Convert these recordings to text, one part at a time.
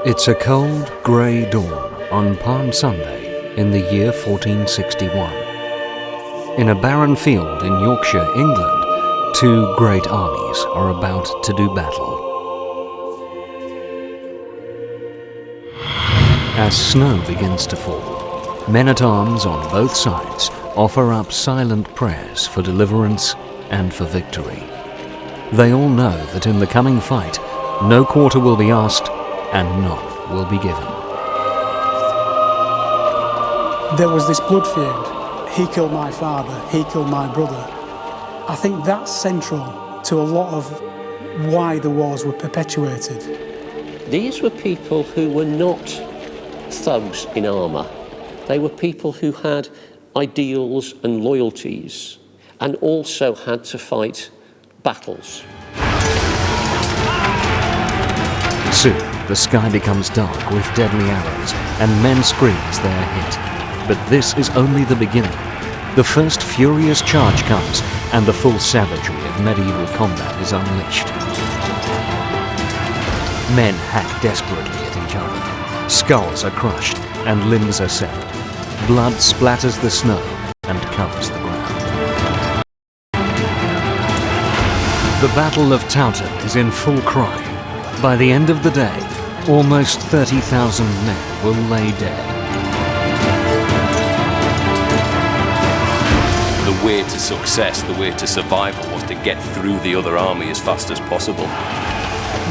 It's a cold, grey dawn on Palm Sunday in the year 1461. In a barren field in Yorkshire, England, two great armies are about to do battle. As snow begins to fall, men-at-arms on both sides offer up silent prayers for deliverance and for victory. They all know that in the coming fight, no quarter will be asked and none will be given. There was this blood feud. He killed my father, he killed my brother. I think that's central to a lot of why the wars were perpetuated. These were people who were not thugs in armour. They were people who had ideals and loyalties and also had to fight battles. Soon, the sky becomes dark with deadly arrows, and men scream as they are hit. But this is only the beginning. The first furious charge comes, and the full savagery of medieval combat is unleashed. Men hack desperately at each other. Skulls are crushed, and limbs are severed. Blood splatters the snow and covers the ground. The Battle of Towton is in full cry. By the end of the day, almost 30,000 men will lay dead. The way to success, the way to survival was to get through the other army as fast as possible.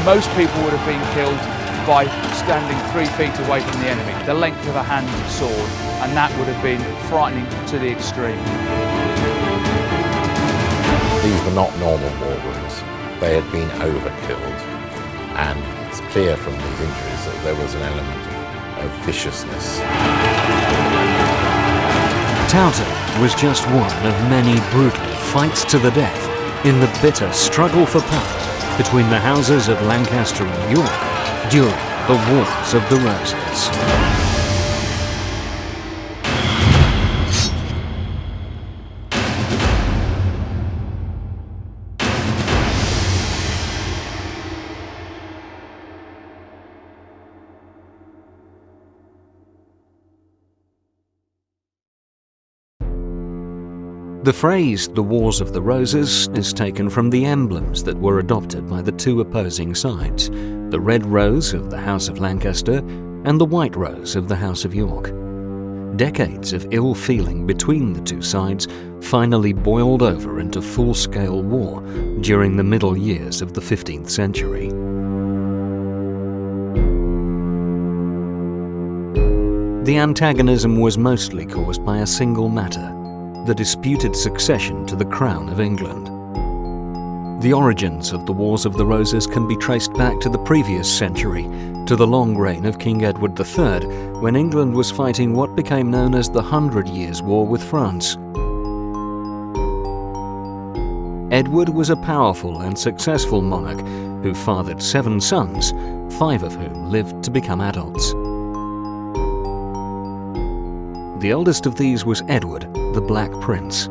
Most people would have been killed by standing 3 feet away from the enemy, the length of a hand sword, and that would have been frightening to the extreme. These were not normal war wounds. They had been overkilled, and it's clear from these injuries that there was an element of viciousness. Towton was just one of many brutal fights to the death in the bitter struggle for power between the houses of Lancaster and York during the Wars of the Roses. The phrase, "the Wars of the Roses," is taken from the emblems that were adopted by the two opposing sides, the red rose of the House of Lancaster and the white rose of the House of York. Decades of ill feeling between the two sides finally boiled over into full-scale war during the middle years of the 15th century. The antagonism was mostly caused by a single matter: the disputed succession to the crown of England. The origins of the Wars of the Roses can be traced back to the previous century, to the long reign of King Edward III, when England was fighting what became known as the 100 Years' War with France. Edward was a powerful and successful monarch who fathered 7 sons, 5 of whom lived to become adults. The eldest of these was Edward, the Black Prince.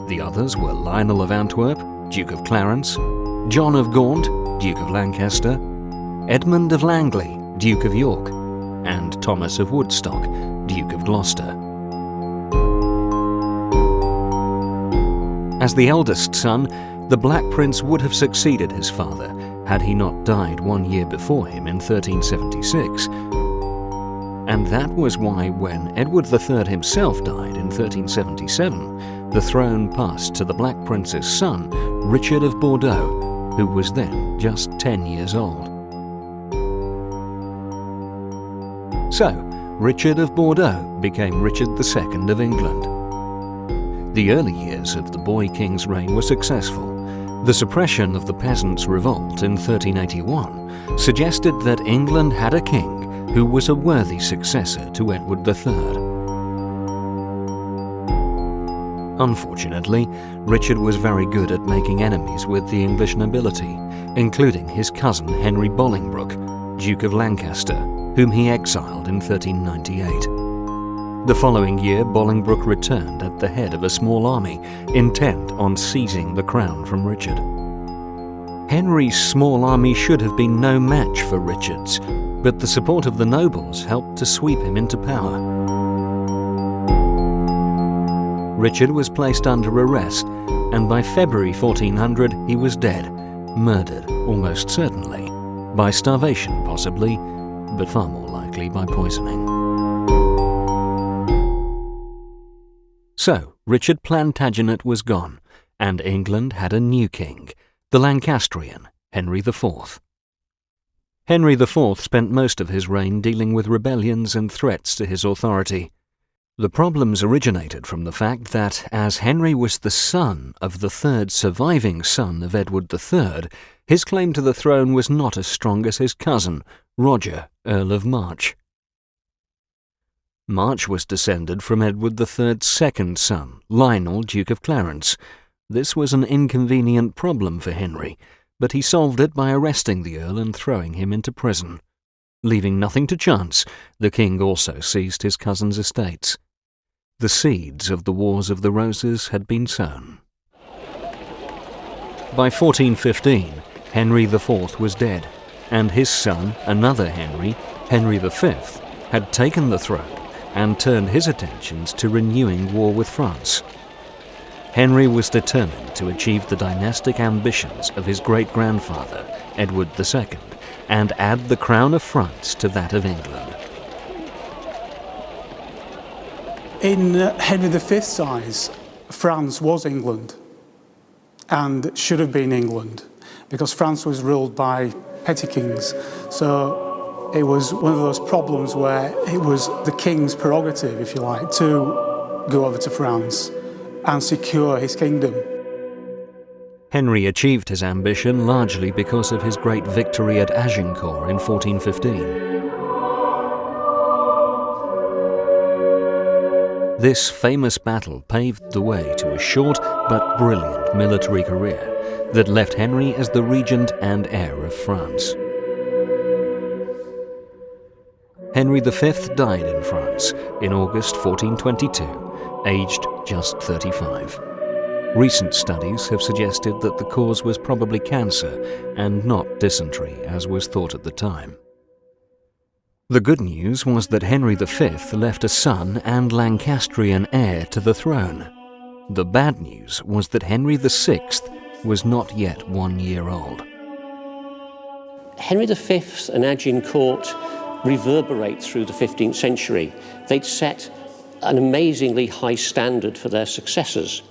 The others were Lionel of Antwerp, Duke of Clarence, John of Gaunt, Duke of Lancaster, Edmund of Langley, Duke of York, and Thomas of Woodstock, Duke of Gloucester. As the eldest son, the Black Prince would have succeeded his father had he not died 1 year before him in 1376. And that was why when Edward III himself died in 1377, the throne passed to the Black Prince's son, Richard of Bordeaux, who was then just 10 years old. So, Richard of Bordeaux became Richard II of England. The early years of the boy king's reign were successful. The suppression of the Peasants' Revolt in 1381 suggested that England had a king who was a worthy successor to Edward III. Unfortunately, Richard was very good at making enemies with the English nobility, including his cousin Henry Bolingbroke, Duke of Lancaster, whom he exiled in 1398. The following year, Bolingbroke returned at the head of a small army, intent on seizing the crown from Richard. Henry's small army should have been no match for Richard's, but the support of the nobles helped to sweep him into power. Richard was placed under arrest, and by February 1400 he was dead, murdered, almost certainly, by starvation possibly, but far more likely by poisoning. So, Richard Plantagenet was gone, and England had a new king, the Lancastrian, Henry IV. Henry IV spent most of his reign dealing with rebellions and threats to his authority. The problems originated from the fact that, as Henry was the son of the third surviving son of Edward III, his claim to the throne was not as strong as his cousin, Roger, Earl of March. March was descended from Edward III's second son, Lionel, Duke of Clarence. This was an inconvenient problem for Henry, but he solved it by arresting the Earl and throwing him into prison. Leaving nothing to chance, the king also seized his cousin's estates. The seeds of the Wars of the Roses had been sown. By 1415, Henry IV was dead, and his son, another Henry, Henry V, had taken the throne and turned his attentions to renewing war with France. Henry was determined to achieve the dynastic ambitions of his great-grandfather, Edward II, and add the crown of France to that of England. In Henry V's eyes, France was England and should have been England because France was ruled by petty kings. So it was one of those problems where it was the king's prerogative, if you like, to go over to France and secure his kingdom. Henry achieved his ambition largely because of his great victory at Agincourt in 1415. This famous battle paved the way to a short but brilliant military career that left Henry as the regent and heir of France. Henry V died in France in August 1422, aged just 35. Recent studies have suggested that the cause was probably cancer and not dysentery, as was thought at the time. The good news was that Henry V left a son and Lancastrian heir to the throne. The bad news was that Henry VI was not yet 1 year old. Henry V and Agincourt reverberate through the 15th century. They'd set an amazingly high standard for their successors.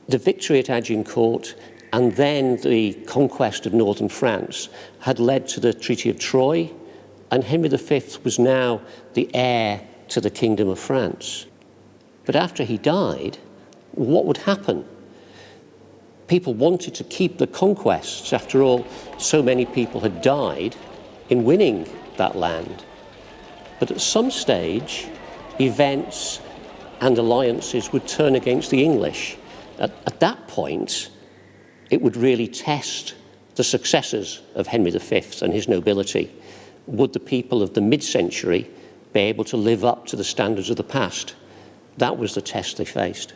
The victory at Agincourt and then the conquest of northern France had led to the Treaty of Troyes, and Henry V was now the heir to the Kingdom of France. But after he died, what would happen? People wanted to keep the conquests. After all, so many people had died in winning that land. But at some stage, events and alliances would turn against the English. At that point, it would really test the successors of Henry V and his nobility. Would the people of the mid-century be able to live up to the standards of the past? That was the test they faced.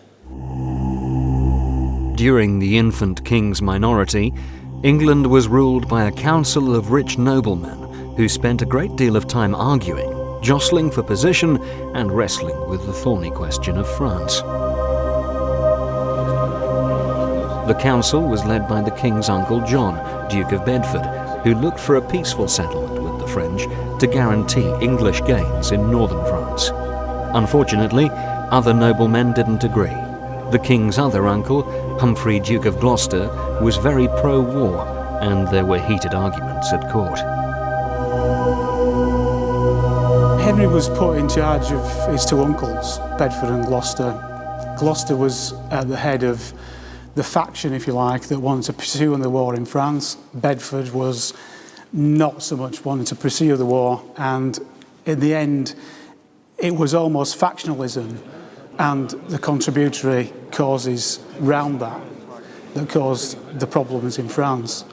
During the infant king's minority, England was ruled by a council of rich noblemen who spent a great deal of time arguing, jostling for position, and wrestling with the thorny question of France. The council was led by the king's uncle John, Duke of Bedford, who looked for a peaceful settlement with the French to guarantee English gains in northern France. Unfortunately, other noblemen didn't agree. The king's other uncle, Humphrey, Duke of Gloucester, was very pro-war, and there were heated arguments at court. Henry was put in charge of his two uncles, Bedford and Gloucester. Gloucester was at the head of the faction, if you like, that wanted to pursue the war in France. Bedford was not so much wanting to pursue the war, and in the end, it was almost factionalism and the contributory causes round that caused the problems in France.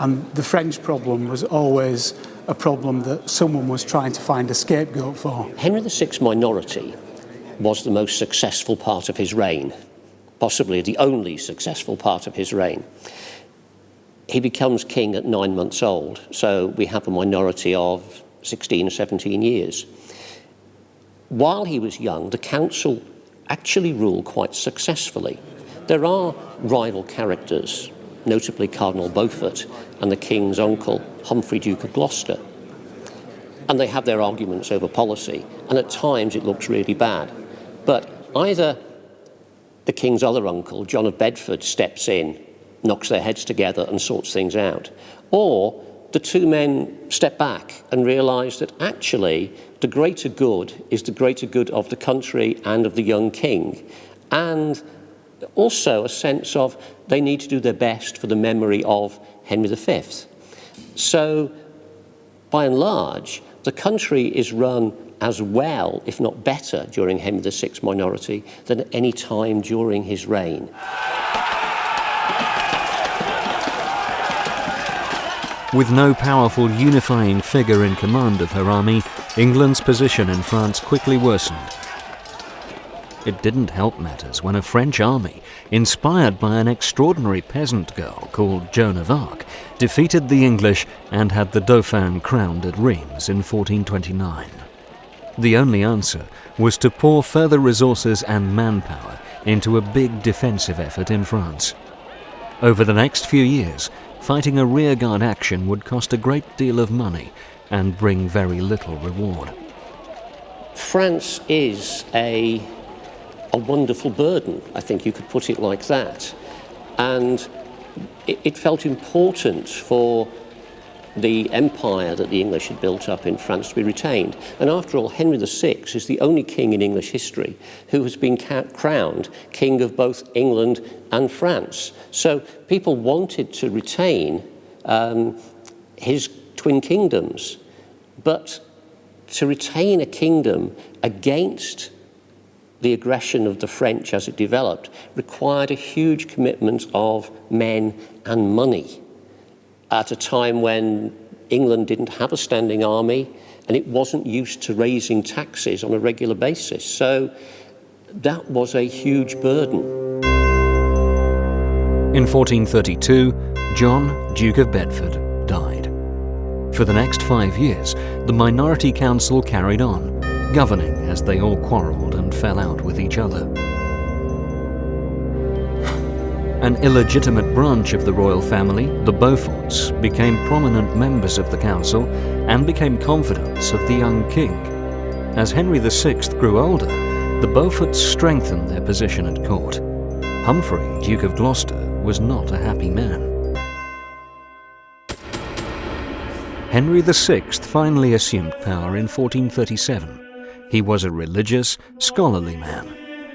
And the French problem was always a problem that someone was trying to find a scapegoat for. Henry VI's minority was the most successful part of his reign, possibly the only successful part of his reign. he becomes king at 9 months old, so we have a minority of 16 or 17 years. While he was young, the council actually ruled quite successfully. There are rival characters, notably Cardinal Beaufort and the king's uncle, Humphrey, Duke of Gloucester. And they have their arguments over policy, and at times it looks really bad. But either the king's other uncle, John of Bedford, steps in, knocks their heads together and sorts things out, or the two men step back and realise that actually the greater good is the greater good of the country and of the young king, and also a sense of they need to do their best for the memory of Henry V. So, by and large, the country is run as well, if not better, during Henry VI's minority than at any time during his reign. With no powerful unifying figure in command of her army, England's position in France quickly worsened. It didn't help matters when a French army, inspired by an extraordinary peasant girl called Joan of Arc, defeated the English and had the Dauphin crowned at Reims in 1429. The only answer was to pour further resources and manpower into a big defensive effort in France. Over the next few years, fighting a rearguard action would cost a great deal of money and bring very little reward. France is a wonderful burden, I think you could put it like that. And it felt important for the empire that the English had built up in France to be retained. And after all, Henry VI is the only king in English history who has been crowned king of both England and France. So people wanted to retain his twin kingdoms, but to retain a kingdom against the aggression of the French as it developed required a huge commitment of men and money at a time when England didn't have a standing army and it wasn't used to raising taxes on a regular basis. So that was a huge burden. In 1432, John, Duke of Bedford, died. For the next 5 years, the minority council carried on, governing as they all quarrelled and fell out with each other. An illegitimate branch of the royal family, the Beauforts, became prominent members of the council and became confidants of the young king. As Henry VI grew older, the Beauforts strengthened their position at court. Humphrey, Duke of Gloucester, was not a happy man. Henry VI finally assumed power in 1437. He was a religious, scholarly man,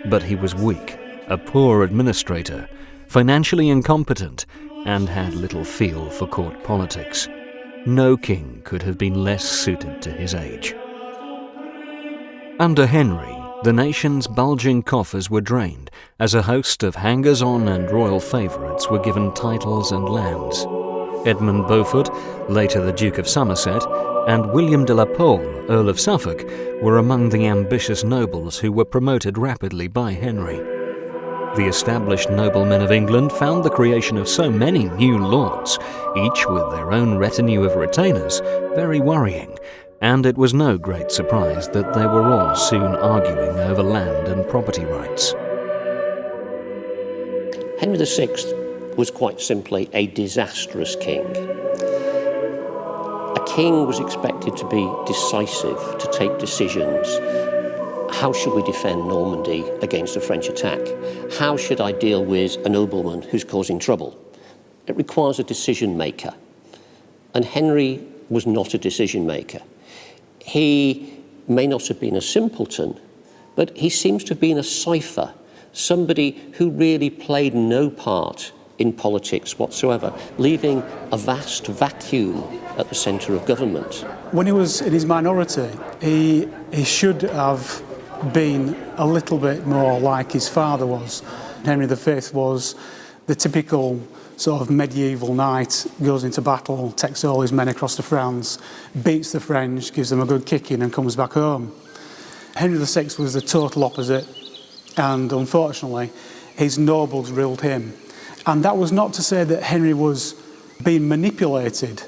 but he was weak, a poor administrator, financially incompetent, and had little feel for court politics. No king could have been less suited to his age. Under Henry, the nation's bulging coffers were drained as a host of hangers-on and royal favourites were given titles and lands. Edmund Beaufort, later the Duke of Somerset, and William de la Pole, Earl of Suffolk, were among the ambitious nobles who were promoted rapidly by Henry. The established noblemen of England found the creation of so many new lords, each with their own retinue of retainers, very worrying, and it was no great surprise that they were all soon arguing over land and property rights. Henry VI was quite simply a disastrous king. A king was expected to be decisive, to take decisions. How should we defend Normandy against a French attack? How should I deal with a nobleman who's causing trouble? It requires a decision maker. And Henry was not a decision maker. He may not have been a simpleton, but he seems to have been a cipher, somebody who really played no part in politics whatsoever, leaving a vast vacuum at the centre of government. When he was in his minority, he should have been a little bit more like his father was. Henry V was the typical sort of medieval knight, goes into battle, takes all his men across to France, beats the French, gives them a good kicking and comes back home. Henry VI was the total opposite, and unfortunately his nobles ruled him. And that was not to say that Henry was being manipulated,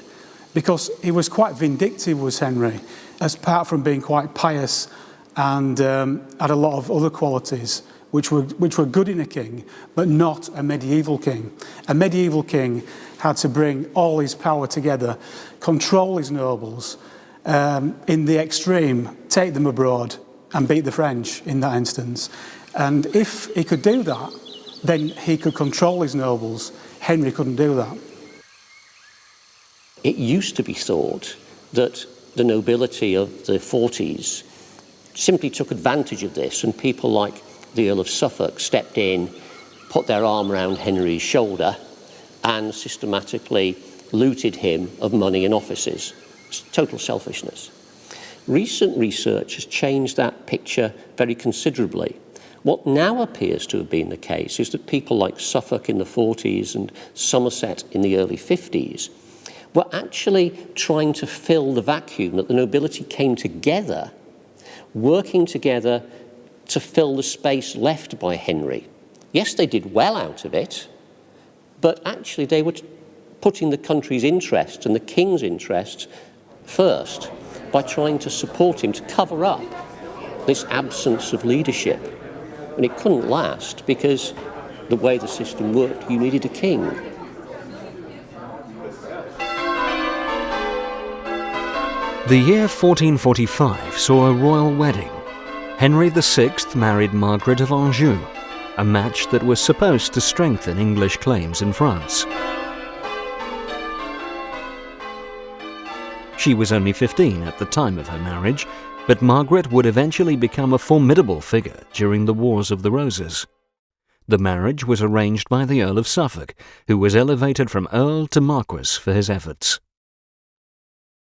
because he was quite vindictive, was Henry, apart from being quite pious and had a lot of other qualities which were good in a king, but not a medieval king. A medieval king had to bring all his power together, control his nobles, in the extreme, take them abroad and beat the French in that instance. And if he could do that, then he could control his nobles. Henry couldn't do that. It used to be thought that the nobility of the 40s simply took advantage of this, and people like the Earl of Suffolk stepped in, put their arm around Henry's shoulder and systematically looted him of money and offices. It's total selfishness. Recent research has changed that picture very considerably. What now appears to have been the case is that people like Suffolk in the 40s and Somerset in the early 50s were actually trying to fill the vacuum, that the nobility came together, working together to fill the space left by Henry. Yes, they did well out of it, but actually they were putting the country's interests and the king's interests first by trying to support him, to cover up this absence of leadership. And it couldn't last, because the way the system worked, you needed a king. The year 1445 saw a royal wedding. Henry VI married Margaret of Anjou, a match that was supposed to strengthen English claims in France. She was only 15 at the time of her marriage, but Margaret would eventually become a formidable figure during the Wars of the Roses. The marriage was arranged by the Earl of Suffolk, who was elevated from Earl to Marquess for his efforts.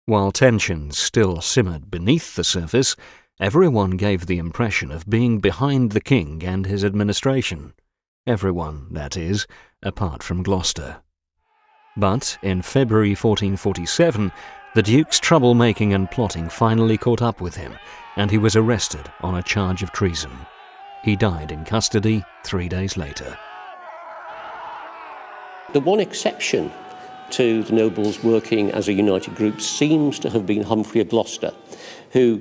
While tensions still simmered beneath the surface, everyone gave the impression of being behind the king and his administration. Everyone, that is, apart from Gloucester. But in February 1447, the Duke's troublemaking and plotting finally caught up with him, and he was arrested on a charge of treason. He died in custody 3 days later. The one exception to the nobles working as a united group seems to have been Humphrey of Gloucester, who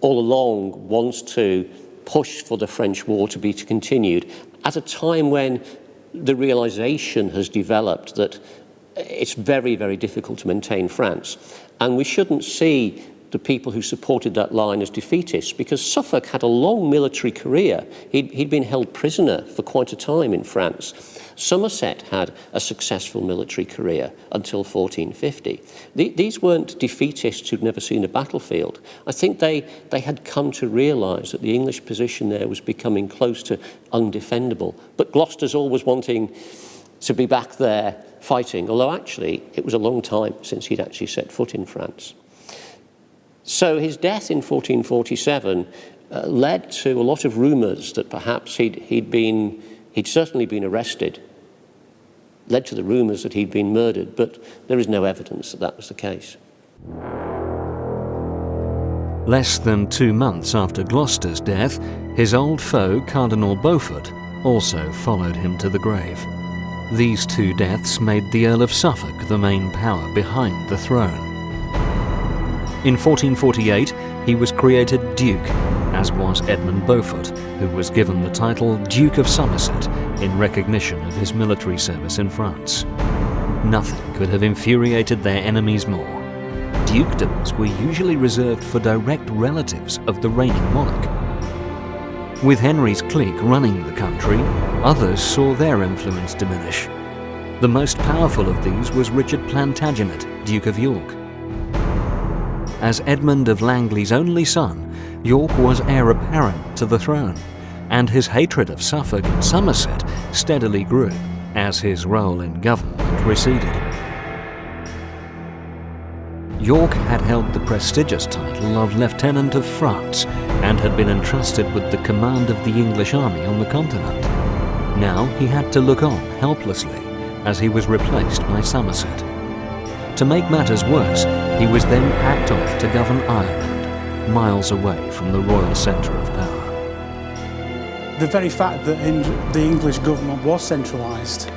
all along wants to push for the French war to be continued at a time when the realization has developed that it's very, very difficult to maintain France. And we shouldn't see the people who supported that line as defeatists, because Suffolk had a long military career. He'd been held prisoner for quite a time in France. Somerset had a successful military career until 1450. These weren't defeatists who'd never seen a battlefield. I think they had come to realise that the English position there was becoming close to undefendable. But Gloucester's always wanting to be back there fighting, although actually it was a long time since he'd actually set foot in France. So his death in 1447 led to a lot of rumours that perhaps he'd certainly been arrested, led to the rumours that he'd been murdered, but there is no evidence that that was the case. Less than 2 months after Gloucester's death, his old foe, Cardinal Beaufort, also followed him to the grave. These two deaths made the Earl of Suffolk the main power behind the throne. In 1448, he was created Duke, as was Edmund Beaufort, who was given the title Duke of Somerset in recognition of his military service in France. Nothing could have infuriated their enemies more. Dukedoms were usually reserved for direct relatives of the reigning monarch. With Henry's clique running the country, others saw their influence diminish. The most powerful of these was Richard Plantagenet, Duke of York. As Edmund of Langley's only son, York was heir apparent to the throne, and his hatred of Suffolk and Somerset steadily grew as his role in government receded. York had held the prestigious title of Lieutenant of France and had been entrusted with the command of the English army on the continent. Now he had to look on helplessly as he was replaced by Somerset. To make matters worse, he was then packed off to govern Ireland, miles away from the royal centre of power. The very fact that the English government was centralised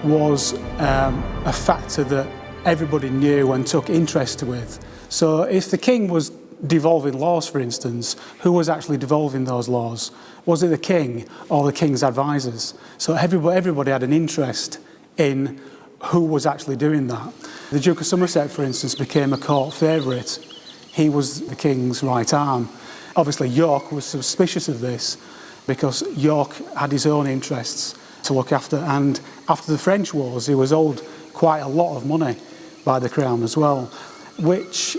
was a factor that everybody knew and took interest with. So if the king was devolving laws, for instance, who was actually devolving those laws? Was it the king or the king's advisors? So everybody had an interest in who was actually doing that. The Duke of Somerset, for instance, became a court favourite. He was the king's right arm. Obviously, York was suspicious of this because York had his own interests to look after, and after the French wars, he was owed quite a lot of money by the crown as well, which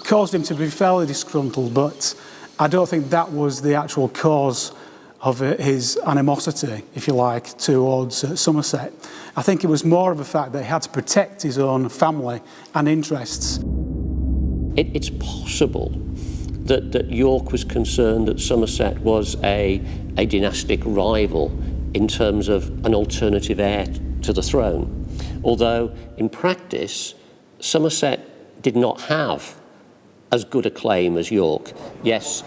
caused him to be fairly disgruntled, but I don't think that was the actual cause of his animosity, if you like, towards Somerset. I think it was more of a fact that he had to protect his own family and interests. It's possible that York was concerned that Somerset was a dynastic rival in terms of an alternative heir to the throne, although in practice Somerset did not have as good a claim as York. Yes,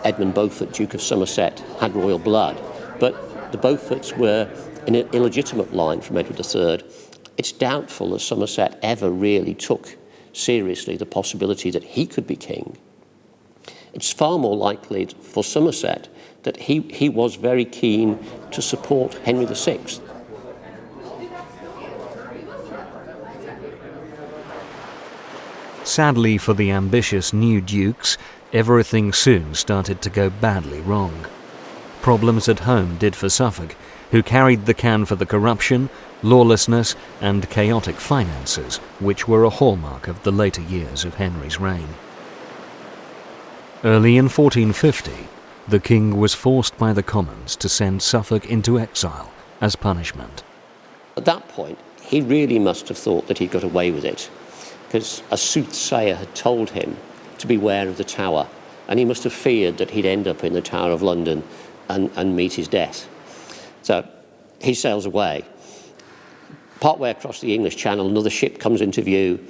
Edmund Beaufort, Duke of Somerset, had royal blood, but the Beauforts were an illegitimate line from Edward III. It's doubtful that Somerset ever really took seriously the possibility that he could be king. It's far more likely for Somerset that he was very keen to support Henry VI. Sadly for the ambitious new dukes, everything soon started to go badly wrong. Problems at home did for Suffolk, who carried the can for the corruption, lawlessness and chaotic finances which were a hallmark of the later years of Henry's reign. Early in 1450, the king was forced by the Commons to send Suffolk into exile as punishment. At that point, he really must have thought that he'd got away with it, because a soothsayer had told him to beware of the Tower, and he must have feared that he'd end up in the Tower of London and meet his death. So he sails away. Partway across the English Channel, another ship comes into view,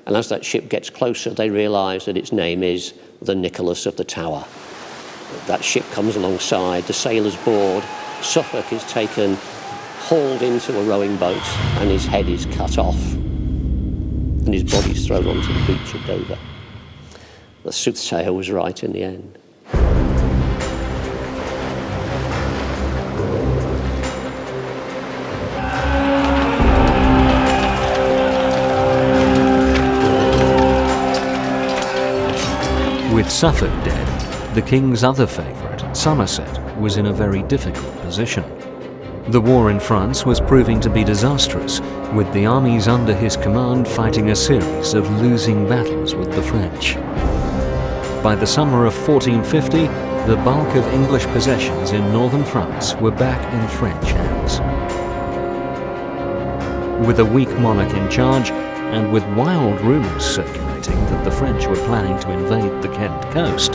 and as that ship gets closer, they realise that its name is the Nicholas of the Tower. That ship comes alongside, the sailors board, Suffolk is taken, hauled into a rowing boat, and his head is cut off, and his body's thrown onto the beach at Dover. The soothsayer was right in the end. With Suffolk dead, the king's other favourite, Somerset, was in a very difficult position. The war in France was proving to be disastrous, with the armies under his command fighting a series of losing battles with the French. By the summer of 1450, the bulk of English possessions in northern France were back in French hands. With a weak monarch in charge, and with wild rumours circulating that the French were planning to invade the Kent coast,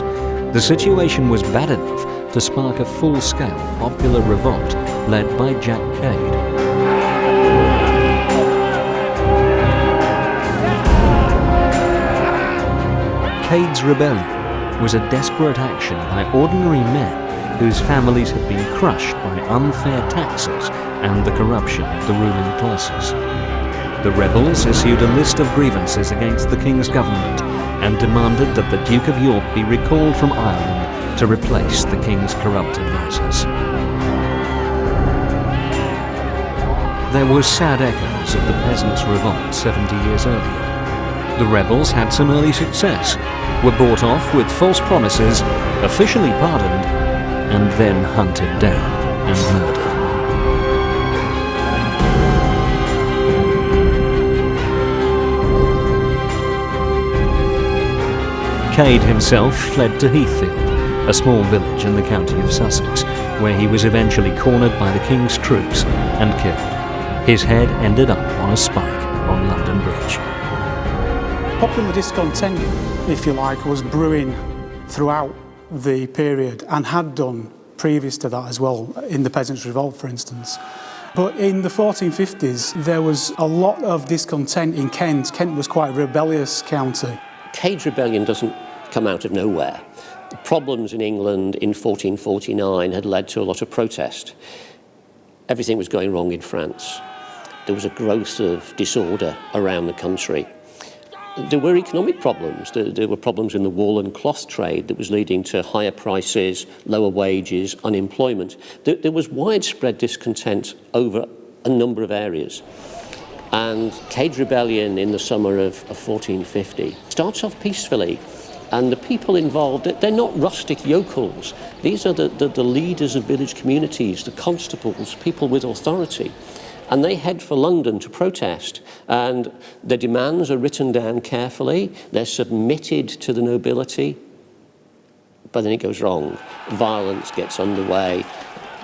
the situation was bad enough to spark a full-scale popular revolt led by Jack Cade. Cade's rebellion was a desperate action by ordinary men whose families had been crushed by unfair taxes and the corruption of the ruling classes. The rebels issued a list of grievances against the king's government and demanded that the Duke of York be recalled from Ireland to replace the king's corrupt advisers. There were sad echoes of the peasants' revolt 70 years earlier. The rebels had some early success, were bought off with false promises, officially pardoned, and then hunted down and murdered. Cade himself fled to Heathfield, a small village in the county of Sussex, where he was eventually cornered by the king's troops and killed. His head ended up on a spike on London Bridge. Popular discontent, if you like, was brewing throughout the period and had done previous to that as well, in the Peasants' Revolt, for instance. But in the 1450s, there was a lot of discontent in Kent. Kent was quite a rebellious county. Cade's rebellion doesn't come out of nowhere. The problems in England in 1449 had led to a lot of protest. Everything was going wrong in France. there was a growth of disorder around the country. There were economic problems. There were problems in the wool and cloth trade that was leading to higher prices, lower wages, unemployment. There was widespread discontent over a number of areas. And Cade's rebellion in the summer of 1450 starts off peacefully. And the people involved, they're not rustic yokels. These are the leaders of village communities, the constables, people with authority. And they head for London to protest. And their demands are written down carefully. They're submitted to the nobility. But then it goes wrong. Violence gets underway.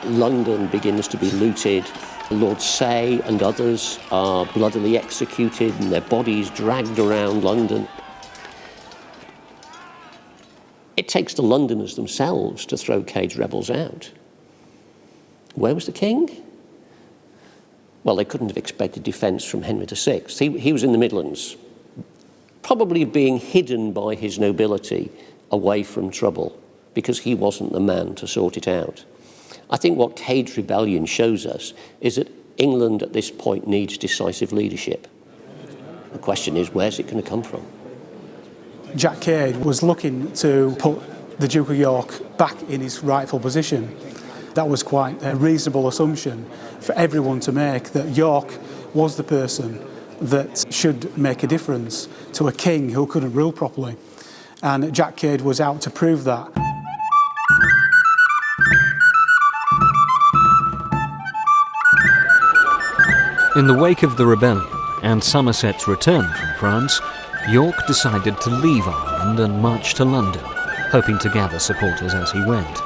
London begins to be looted. Lord Say and others are bloodily executed and their bodies dragged around London. It takes the Londoners themselves to throw Cade's rebels out. Where was the king? Well, they couldn't have expected defence from Henry VI. He was in the Midlands, probably being hidden by his nobility away from trouble because he wasn't the man to sort it out. I think what Cade's rebellion shows us is that England at this point needs decisive leadership. The question is, where's it going to come from? Jack Cade was looking to put the Duke of York back in his rightful position. That was quite a reasonable assumption for everyone to make, that York was the person that should make a difference to a king who couldn't rule properly. And Jack Cade was out to prove that. In the wake of the rebellion and Somerset's return from France, York decided to leave Ireland and march to London, hoping to gather supporters as he went.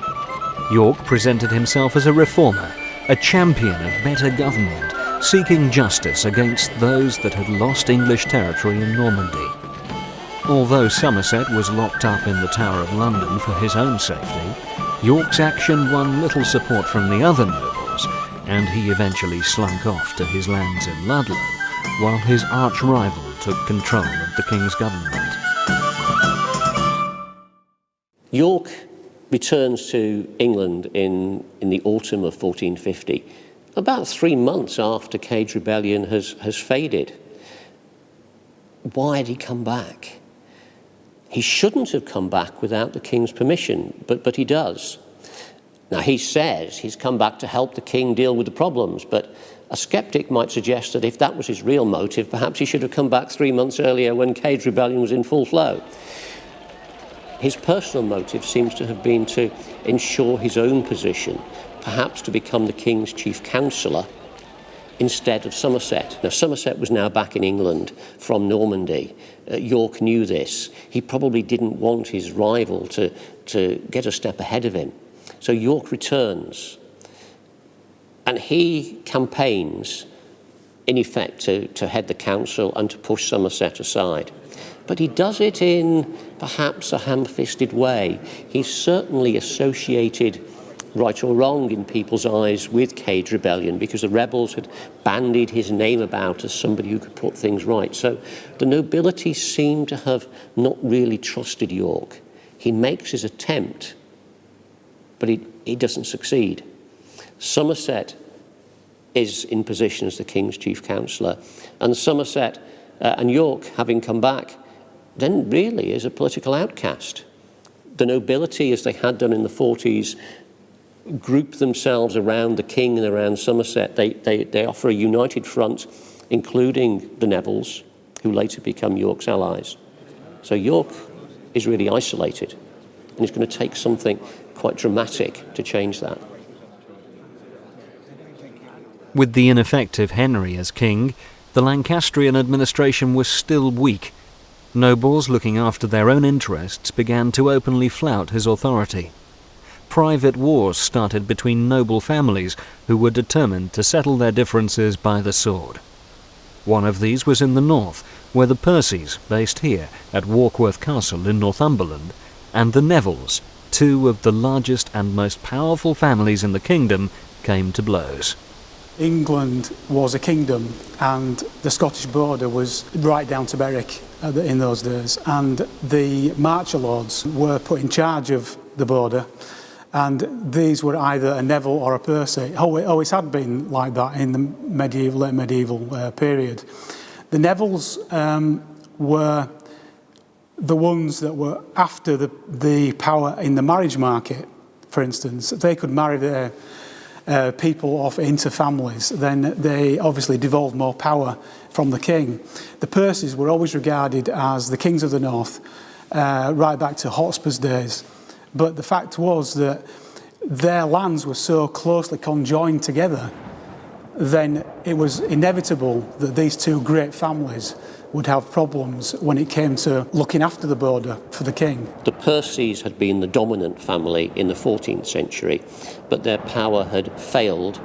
York presented himself as a reformer, a champion of better government, seeking justice against those that had lost English territory in Normandy. Although Somerset was locked up in the Tower of London for his own safety, York's action won little support from the other nobles, and he eventually slunk off to his lands in Ludlow, while his arch-rival took control of the king's government. York returns to England in the autumn of 1450, about 3 months after Cade's rebellion has faded. Why had he come back? He shouldn't have come back without the king's permission, but he does. Now, he says he's come back to help the king deal with the problems, but a skeptic might suggest that if that was his real motive, perhaps he should have come back 3 months earlier when Cade's rebellion was in full flow. His personal motive seems to have been to ensure his own position, perhaps to become the king's chief counsellor instead of Somerset. Now, Somerset was now back in England from Normandy. York knew this. He probably didn't want his rival to get a step ahead of him. So York returns, and he campaigns, in effect, to head the council and to push Somerset aside. But he does it in perhaps a ham-fisted way. He's certainly associated, right or wrong in people's eyes, with Cade's rebellion because the rebels had bandied his name about as somebody who could put things right. So the nobility seem to have not really trusted York. He makes his attempt, but he doesn't succeed. Somerset is in position as the king's chief counsellor, and Somerset and York, having come back, then really is a political outcast. The nobility, as they had done in the 40s, group themselves around the king and around Somerset. They offer a united front, including the Nevilles, who later become York's allies. So York is really isolated, and it's going to take something quite dramatic to change that. With the ineffective Henry as king, the Lancastrian administration was still weak. Nobles looking after their own interests began to openly flout his authority. Private wars started between noble families who were determined to settle their differences by the sword. One of these was in the north, where the Percys, based here at Warkworth Castle in Northumberland, and the Nevilles, two of the largest and most powerful families in the kingdom, came to blows. England was a kingdom, and the Scottish border was right down to Berwick in those days, and the Marcher Lords were put in charge of the border, And these were either a Neville or a Percy. Always had been like that in the late medieval period. The Nevilles were the ones that were after the power in the marriage market, for instance. They could marry their people off into families, then they obviously devolved more power from the king. The Percys were always regarded as the kings of the north, right back to Hotspur's days. But the fact was that their lands were so closely conjoined together, then it was inevitable that these two great families would have problems when it came to looking after the border for the king. The Percys had been the dominant family in the 14th century, but their power had failed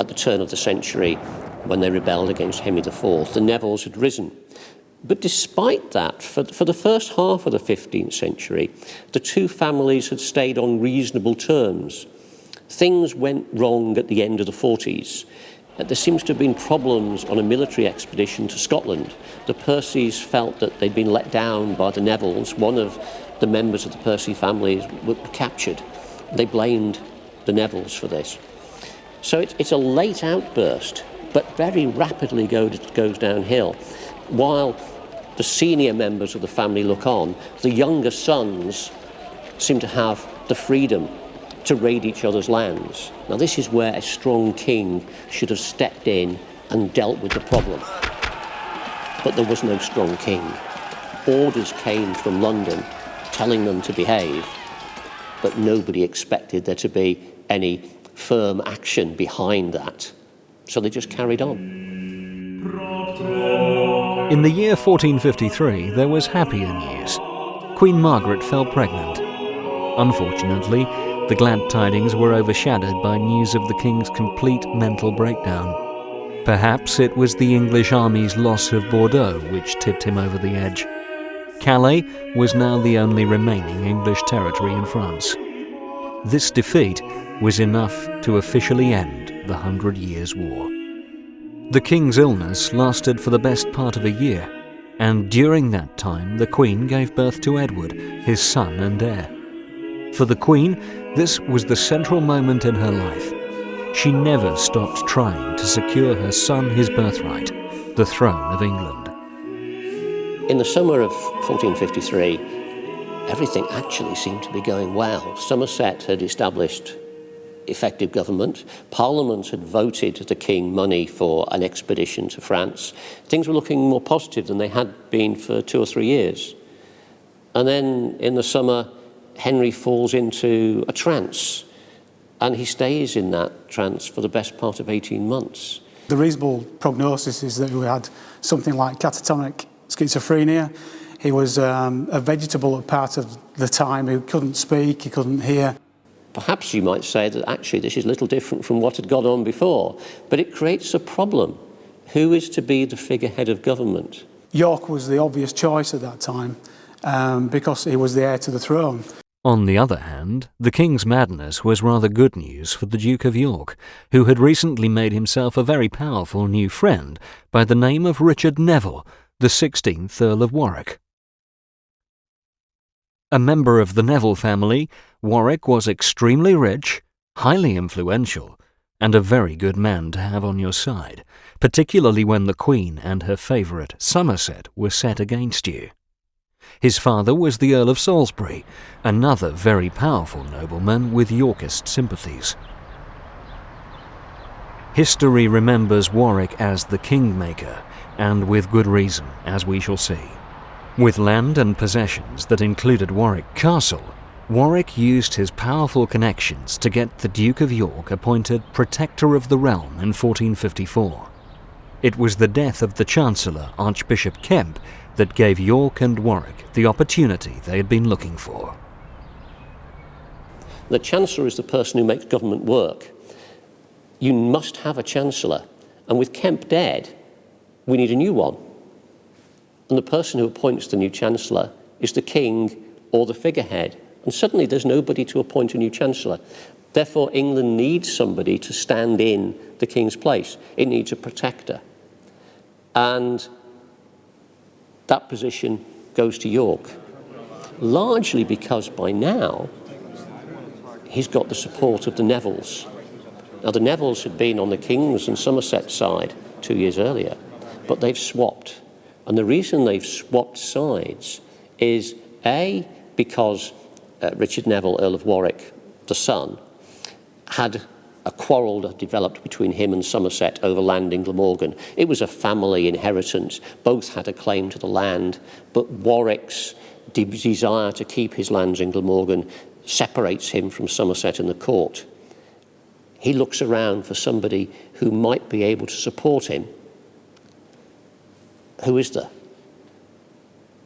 at the turn of the century when they rebelled against Henry IV. The Nevilles had risen. But despite that, for the first half of the 15th century, the two families had stayed on reasonable terms. Things went wrong at the end of the 40s. There seems to have been problems on a military expedition to Scotland. The Percys felt that they'd been let down by the Nevilles. One of the members of the Percy family were captured. They blamed the Nevilles for this. So it's a late outburst, but very rapidly goes downhill. While the senior members of the family look on, the younger sons seem to have the freedom to raid each other's lands. Now, this is where a strong king should have stepped in and dealt with the problem. But there was no strong king. Orders came from London telling them to behave, but nobody expected there to be any firm action behind that. So they just carried on. In the year 1453, there was happier news. Queen Margaret fell pregnant. Unfortunately, the glad tidings were overshadowed by news of the king's complete mental breakdown. Perhaps it was the English army's loss of Bordeaux which tipped him over the edge. Calais was now the only remaining English territory in France. This defeat was enough to officially end the 100 Years' War. The king's illness lasted for the best part of a year, and during that time the Queen gave birth to Edward, his son and heir. For the Queen, this was the central moment in her life. She never stopped trying to secure her son his birthright, the throne of England. In the summer of 1453, everything actually seemed to be going well. Somerset had established effective government. Parliament had voted the king money for an expedition to France. Things were looking more positive than they had been for 2 or 3 years. And then in the summer, Henry falls into a trance, and he stays in that trance for the best part of 18 months. The reasonable prognosis is that he had something like catatonic schizophrenia. He was a vegetable at part of the time. He couldn't speak, he couldn't hear. Perhaps you might say that actually this is a little different from what had gone on before, but it creates a problem. Who is to be the figurehead of government? York was the obvious choice at that time because he was the heir to the throne. On the other hand, the king's madness was rather good news for the Duke of York, who had recently made himself a very powerful new friend by the name of Richard Neville, the 16th Earl of Warwick. A member of the Neville family, Warwick was extremely rich, highly influential, and a very good man to have on your side, particularly when the Queen and her favourite, Somerset, were set against you. His father was the Earl of Salisbury, another very powerful nobleman with Yorkist sympathies. History remembers Warwick as the kingmaker, and with good reason, as we shall see. With land and possessions that included Warwick Castle, Warwick used his powerful connections to get the Duke of York appointed Protector of the Realm in 1454. It was the death of the Chancellor, Archbishop Kemp, that gave York and Warwick the opportunity they had been looking for. The Chancellor is the person who makes government work. You must have a Chancellor, and with Kemp dead, we need a new one. And the person who appoints the new Chancellor is the King or the figurehead. And suddenly there's nobody to appoint a new Chancellor. Therefore, England needs somebody to stand in the King's place. It needs a protector. And that position goes to York, largely because by now he's got the support of the Nevilles. Now, the Nevilles had been on the King's and Somerset side 2 years earlier, but they've swapped. And the reason they've swapped sides is, A, because Richard Neville, Earl of Warwick, the son, had a quarrel that developed between him and Somerset over land in Glamorgan. It was a family inheritance. Both had a claim to the land, but Warwick's desire to keep his lands in Glamorgan separates him from Somerset and the court. He looks around for somebody who might be able to support him. Who is there?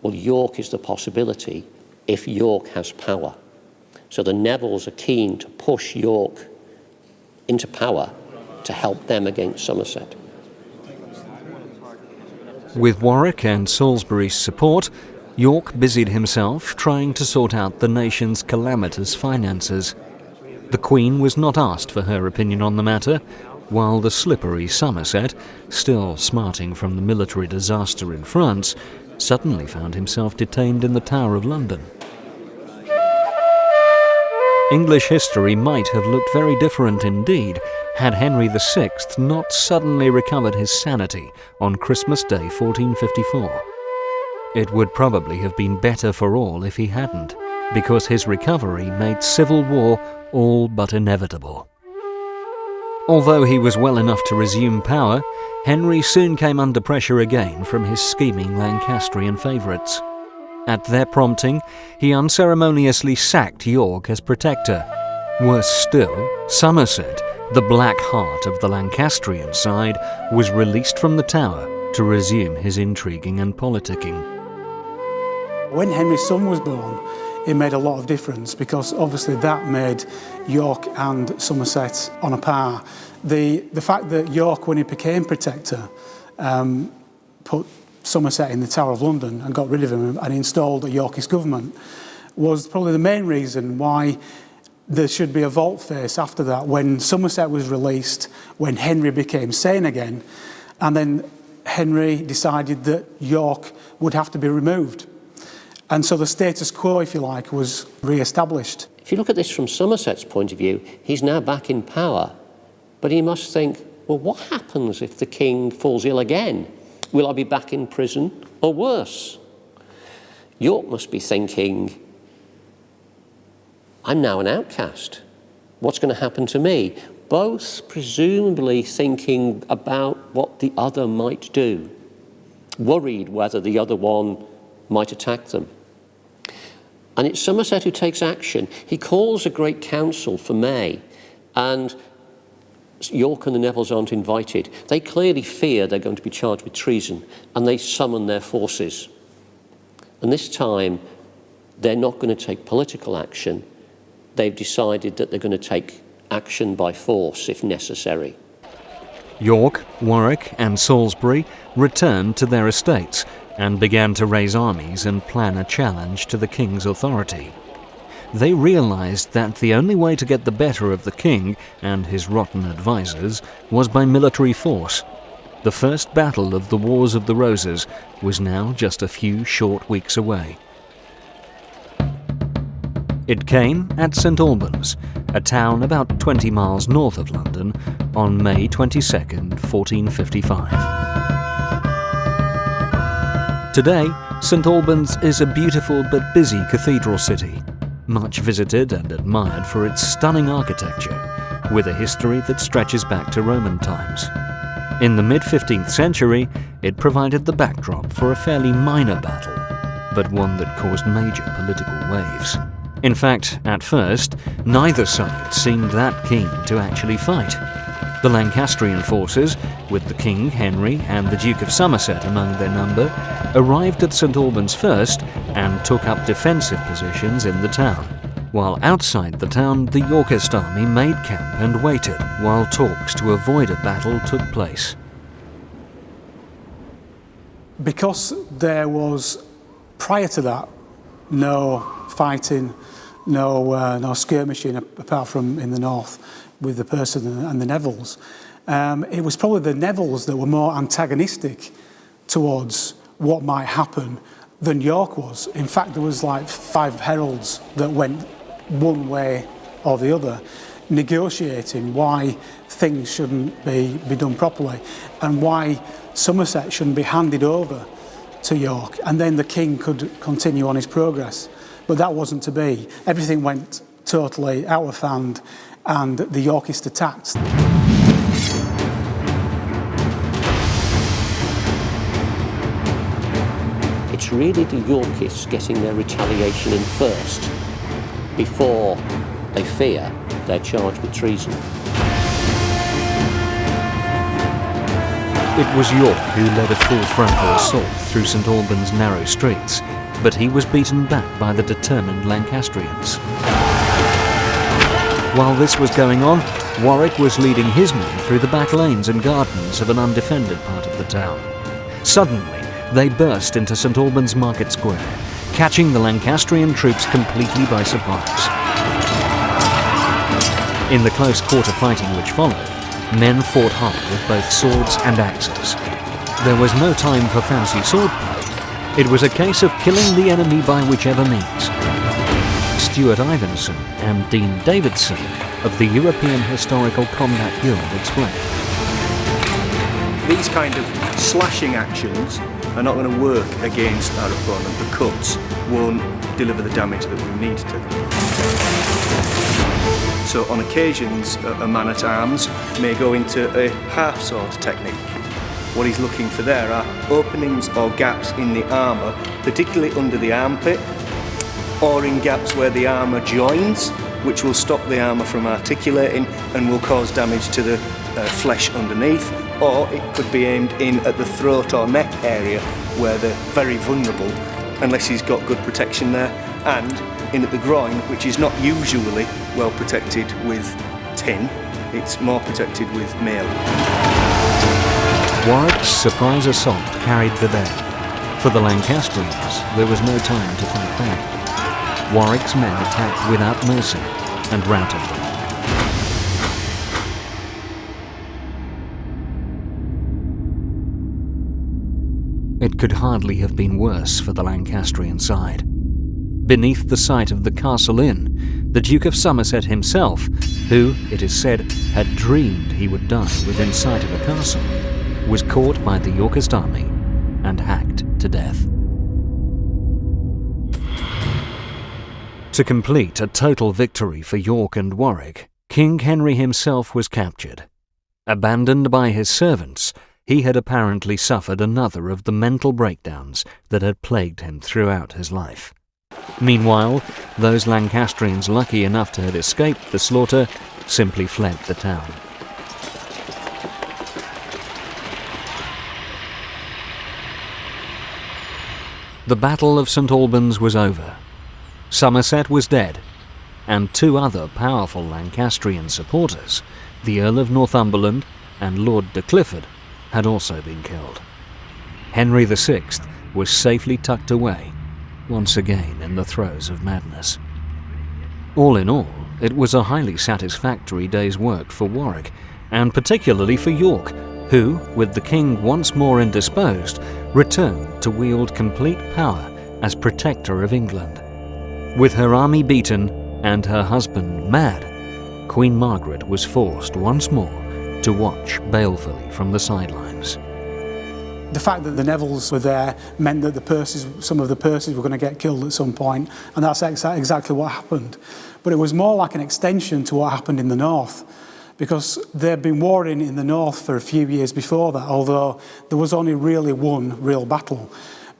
Well, York is the possibility if York has power. So the Nevilles are keen to push York into power to help them against Somerset. With Warwick and Salisbury's support, York busied himself trying to sort out the nation's calamitous finances. The Queen was not asked for her opinion on the matter, while the slippery Somerset, still smarting from the military disaster in France, suddenly found himself detained in the Tower of London. English history might have looked very different indeed had Henry VI not suddenly recovered his sanity on Christmas Day 1454. It would probably have been better for all if he hadn't, because his recovery made civil war all but inevitable. Although he was well enough to resume power, Henry soon came under pressure again from his scheming Lancastrian favourites. At their prompting, he unceremoniously sacked York as protector. Worse still, Somerset, the black heart of the Lancastrian side, was released from the Tower to resume his intriguing and politicking. When Henry's son was born, it made a lot of difference because obviously that made York and Somerset on a par. The fact that York, when he became protector, put Somerset in the Tower of London and got rid of him and installed a Yorkist government was probably the main reason why there should be a volte-face after that, when Somerset was released, when Henry became sane again, and then Henry decided that York would have to be removed. And so the status quo, if you like, was re-established. If you look at this from Somerset's point of view, he's now back in power, but he must think, well, what happens if the king falls ill again? Will I be back in prison or worse? York must be thinking, I'm now an outcast. What's going to happen to me? Both presumably thinking about what the other might do, worried whether the other one might attack them. And it's Somerset who takes action. He calls a great council for May, and York and the Nevilles aren't invited. They clearly fear they're going to be charged with treason, and they summon their forces. And this time, they're not going to take political action. They've decided that they're going to take action by force if necessary. York, Warwick and Salisbury returned to their estates and began to raise armies and plan a challenge to the king's authority. They realized that the only way to get the better of the king and his rotten advisors was by military force. The first battle of the Wars of the Roses was now just a few short weeks away. It came at St Albans, a town about 20 miles north of London, on May 22nd, 1455. Today, St Albans is a beautiful but busy cathedral city, much visited and admired for its stunning architecture, with a history that stretches back to Roman times. In the mid-15th century, it provided the backdrop for a fairly minor battle, but one that caused major political waves. In fact, at first, neither side seemed that keen to actually fight. The Lancastrian forces, with the King, Henry, and the Duke of Somerset among their number, arrived at St Albans first and took up defensive positions in the town, while outside the town the Yorkist army made camp and waited while talks to avoid a battle took place. Because there was, prior to that, no fighting, no skirmishing apart from in the north with the Percy and the Nevilles. It was probably the Nevilles that were more antagonistic towards what might happen than York was. In fact, there was like 5 heralds that went one way or the other, negotiating why things shouldn't be done properly and why Somerset shouldn't be handed over to York, and then the king could continue on his progress. But that wasn't to be. Everything went totally out of hand, and the Yorkists attacked. It's really the Yorkists getting their retaliation in first, before they fear they're charged with treason. It was York who led a full frontal assault through St Albans' narrow streets, but he was beaten back by the determined Lancastrians. While this was going on, Warwick was leading his men through the back lanes and gardens of an undefended part of the town. Suddenly, they burst into St Albans Market Square, catching the Lancastrian troops completely by surprise. In the close quarter fighting which followed, men fought hard with both swords and axes. There was no time for fancy swordplay. It was a case of killing the enemy by whichever means. Stuart Ivinson and Dean Davidson of the European Historical Combat Guild explained. These kind of slashing actions are not going to work against our opponent. The cuts won't deliver the damage that we need to. So on occasions, a man-at-arms may go into a half-sword technique. What he's looking for there are openings or gaps in the armour, particularly under the armpit, or in gaps where the armour joins, which will stop the armour from articulating and will cause damage to the flesh underneath, or it could be aimed in at the throat or neck area where they're very vulnerable, unless he's got good protection there, and in at the groin, which is not usually well protected with tin, it's more protected with mail. Warwick's surprise assault carried the day. For the Lancastrians, there was no time to fight back. Warwick's men attacked without mercy and routed them. It could hardly have been worse for the Lancastrian side. Beneath the site of the Castle Inn, the Duke of Somerset himself, who, it is said, had dreamed he would die within sight of a castle, was caught by the Yorkist army and hacked to death. To complete a total victory for York and Warwick, King Henry himself was captured. Abandoned by his servants, he had apparently suffered another of the mental breakdowns that had plagued him throughout his life. Meanwhile, those Lancastrians lucky enough to have escaped the slaughter simply fled the town. The Battle of St Albans was over. Somerset was dead, and two other powerful Lancastrian supporters, the Earl of Northumberland and Lord de Clifford, had also been killed. Henry VI was safely tucked away, once again in the throes of madness. All in all, it was a highly satisfactory day's work for Warwick, and particularly for York, who, with the king once more indisposed, returned to wield complete power as protector of England. With her army beaten and her husband mad, Queen Margaret was forced once more to watch balefully from the sidelines. The fact that the Nevilles were there meant that some of the Percys were going to get killed at some point, and that's exactly what happened. But it was more like an extension to what happened in the north, because they'd been warring in the north for a few years before that, although there was only really one real battle.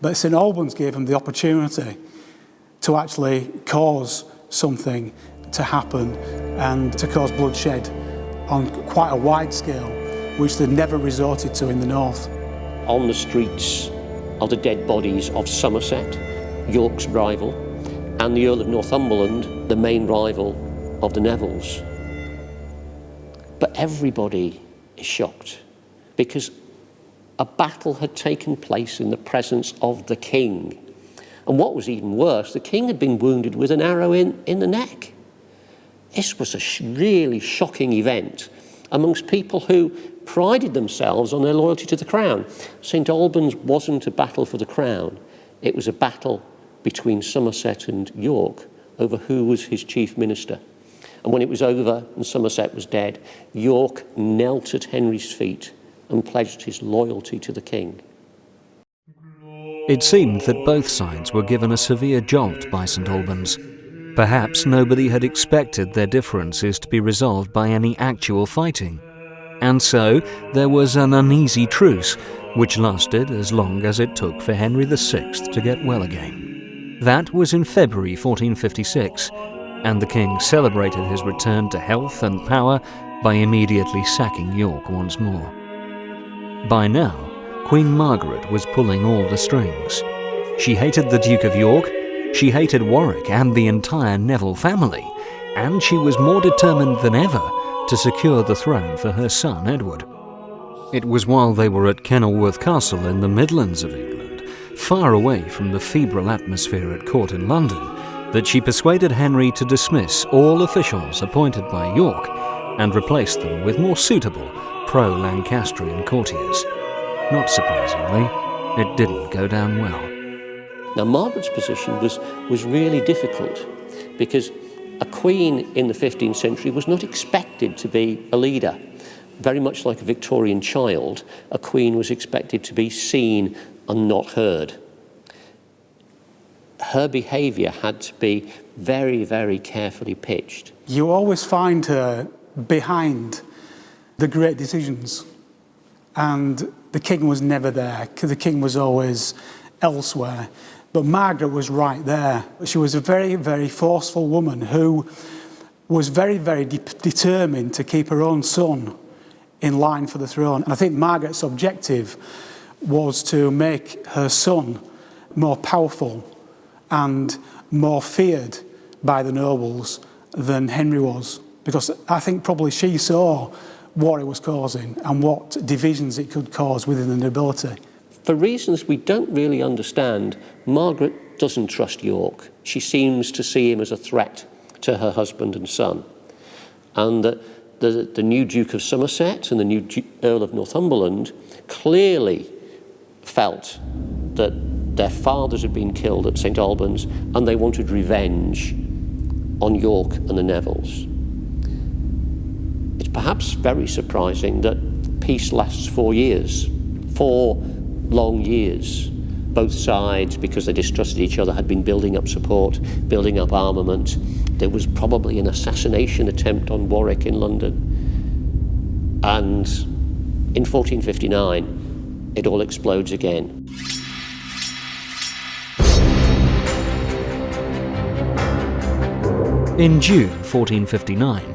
But St Albans gave them the opportunity to actually cause something to happen and to cause bloodshed on quite a wide scale, which they'd never resorted to in the north. On the streets are the dead bodies of Somerset, York's rival, and the Earl of Northumberland, the main rival of the Nevilles. But everybody is shocked because a battle had taken place in the presence of the king. And what was even worse, the king had been wounded with an arrow in the neck. This was a really shocking event amongst people who prided themselves on their loyalty to the crown. St Albans wasn't a battle for the crown. It was a battle between Somerset and York over who was his chief minister. And when it was over and Somerset was dead, York knelt at Henry's feet and pledged his loyalty to the king. It seemed that both sides were given a severe jolt by St Albans. Perhaps nobody had expected their differences to be resolved by any actual fighting. And so there was an uneasy truce, which lasted as long as it took for Henry VI to get well again. That was in February 1456, and the king celebrated his return to health and power by immediately sacking York once more. By now, Queen Margaret was pulling all the strings. She hated the Duke of York, she hated Warwick and the entire Neville family, and she was more determined than ever to secure the throne for her son Edward. It was while they were at Kenilworth Castle in the Midlands of England, far away from the febrile atmosphere at court in London, that she persuaded Henry to dismiss all officials appointed by York and replace them with more suitable pro-Lancastrian courtiers. Not surprisingly, it didn't go down well. Now, Margaret's position was really difficult because a queen in the 15th century was not expected to be a leader. Very much like a Victorian child, a queen was expected to be seen and not heard. Her behaviour had to be very, very carefully pitched. You always find her behind the great decisions, and the king was never there. The king was always elsewhere. But Margaret was right there. She was a very, very forceful woman who was very, very determined to keep her own son in line for the throne. And I think Margaret's objective was to make her son more powerful and more feared by the nobles than Henry was. Because I think probably she saw what it was causing and what divisions it could cause within the nobility. For reasons we don't really understand, Margaret doesn't trust York. She seems to see him as a threat to her husband and son. And the new Duke of Somerset and the new Earl of Northumberland clearly felt that their fathers had been killed at St Albans and they wanted revenge on York and the Nevilles. It's perhaps very surprising that peace lasts 4 years. 4 long years. Both sides, because they distrusted each other, had been building up support, building up armament. There was probably an assassination attempt on Warwick in London. And in 1459, it all explodes again. In June 1459,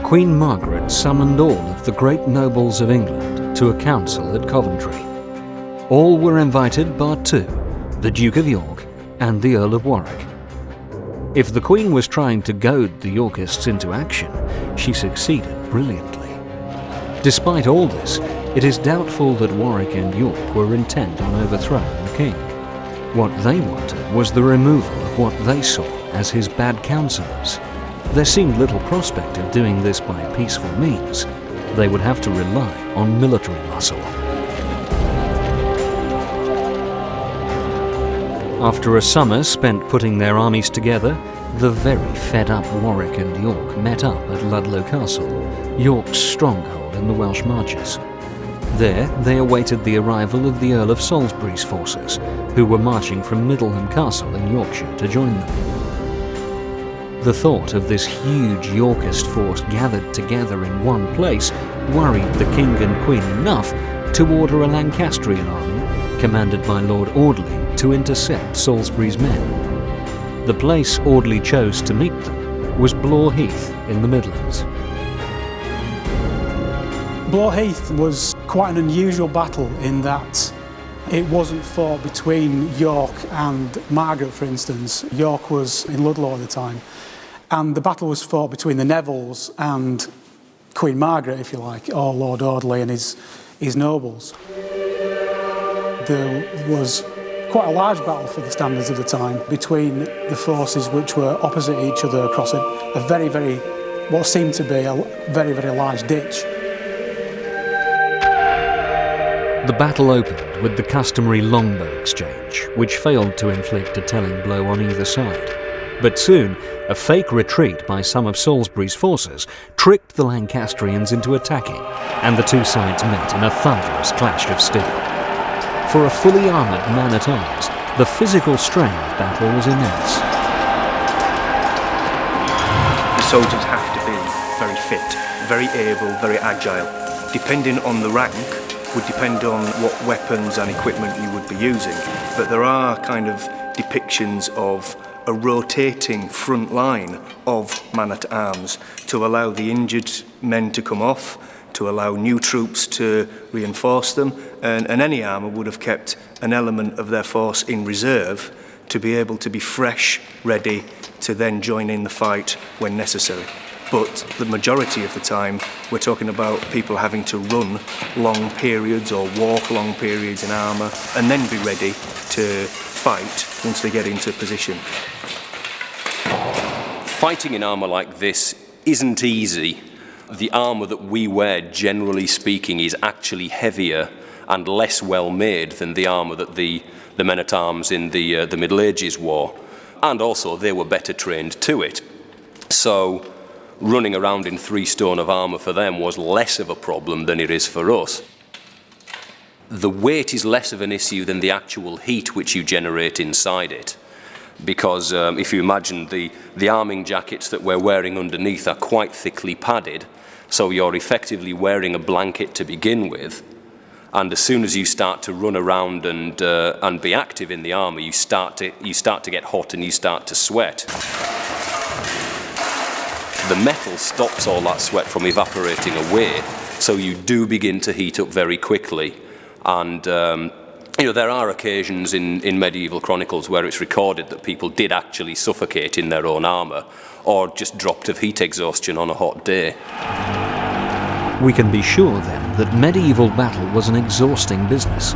Queen Margaret summoned all of the great nobles of England to a council at Coventry. All were invited bar 2, the Duke of York and the Earl of Warwick. If the Queen was trying to goad the Yorkists into action, she succeeded brilliantly. Despite all this, it is doubtful that Warwick and York were intent on overthrowing the king. What they wanted was the removal of what they saw as his bad counsellors. There seemed little prospect of doing this by peaceful means. They would have to rely on military muscle. After a summer spent putting their armies together, the very fed-up Warwick and York met up at Ludlow Castle, York's stronghold in the Welsh Marches. There, they awaited the arrival of the Earl of Salisbury's forces, who were marching from Middleham Castle in Yorkshire to join them. The thought of this huge Yorkist force gathered together in one place worried the King and Queen enough to order a Lancastrian army, commanded by Lord Audley, to intercept Salisbury's men. The place Audley chose to meet them was Blore Heath in the Midlands. Blore Heath was quite an unusual battle in that it wasn't fought between York and Margaret, for instance. York was in Ludlow at the time. And the battle was fought between the Nevilles and Queen Margaret, if you like, or Lord Audley and his nobles. There was quite a large battle for the standards of the time between the forces which were opposite each other across a very, very, what seemed to be a very, very large ditch. The battle opened with the customary longbow exchange, which failed to inflict a telling blow on either side. But soon, a fake retreat by some of Salisbury's forces tricked the Lancastrians into attacking, and the two sides met in a thunderous clash of steel. For a fully armoured man-at-arms, the physical strain of battle was immense. The soldiers have to be very fit, very able, very agile. Depending on the rank would depend on what weapons and equipment you would be using. But there are kind of depictions of a rotating front line of man-at-arms to allow the injured men to come off, to allow new troops to reinforce them, and any armour would have kept an element of their force in reserve to be able to be fresh, ready to then join in the fight when necessary. But the majority of the time, we're talking about people having to run long periods or walk long periods in armour and then be ready to fight once they get into position. Fighting in armour like this isn't easy. The armour that we wear, generally speaking, is actually heavier and less well made than the armour that the men-at-arms in the Middle Ages wore. And also, they were better trained to it. So, running around in 3 stone of armour for them was less of a problem than it is for us. The weight is less of an issue than the actual heat which you generate inside it. Because if you imagine the arming jackets that we're wearing underneath are quite thickly padded, so you're effectively wearing a blanket to begin with, and as soon as you start to run around and be active in the armour, you start to get hot and you start to sweat. The metal stops all that sweat from evaporating away, so you do begin to heat up very quickly. And there are occasions in medieval chronicles where it's recorded that people did actually suffocate in their own armour, or just dropped of heat exhaustion on a hot day. We can be sure then that medieval battle was an exhausting business.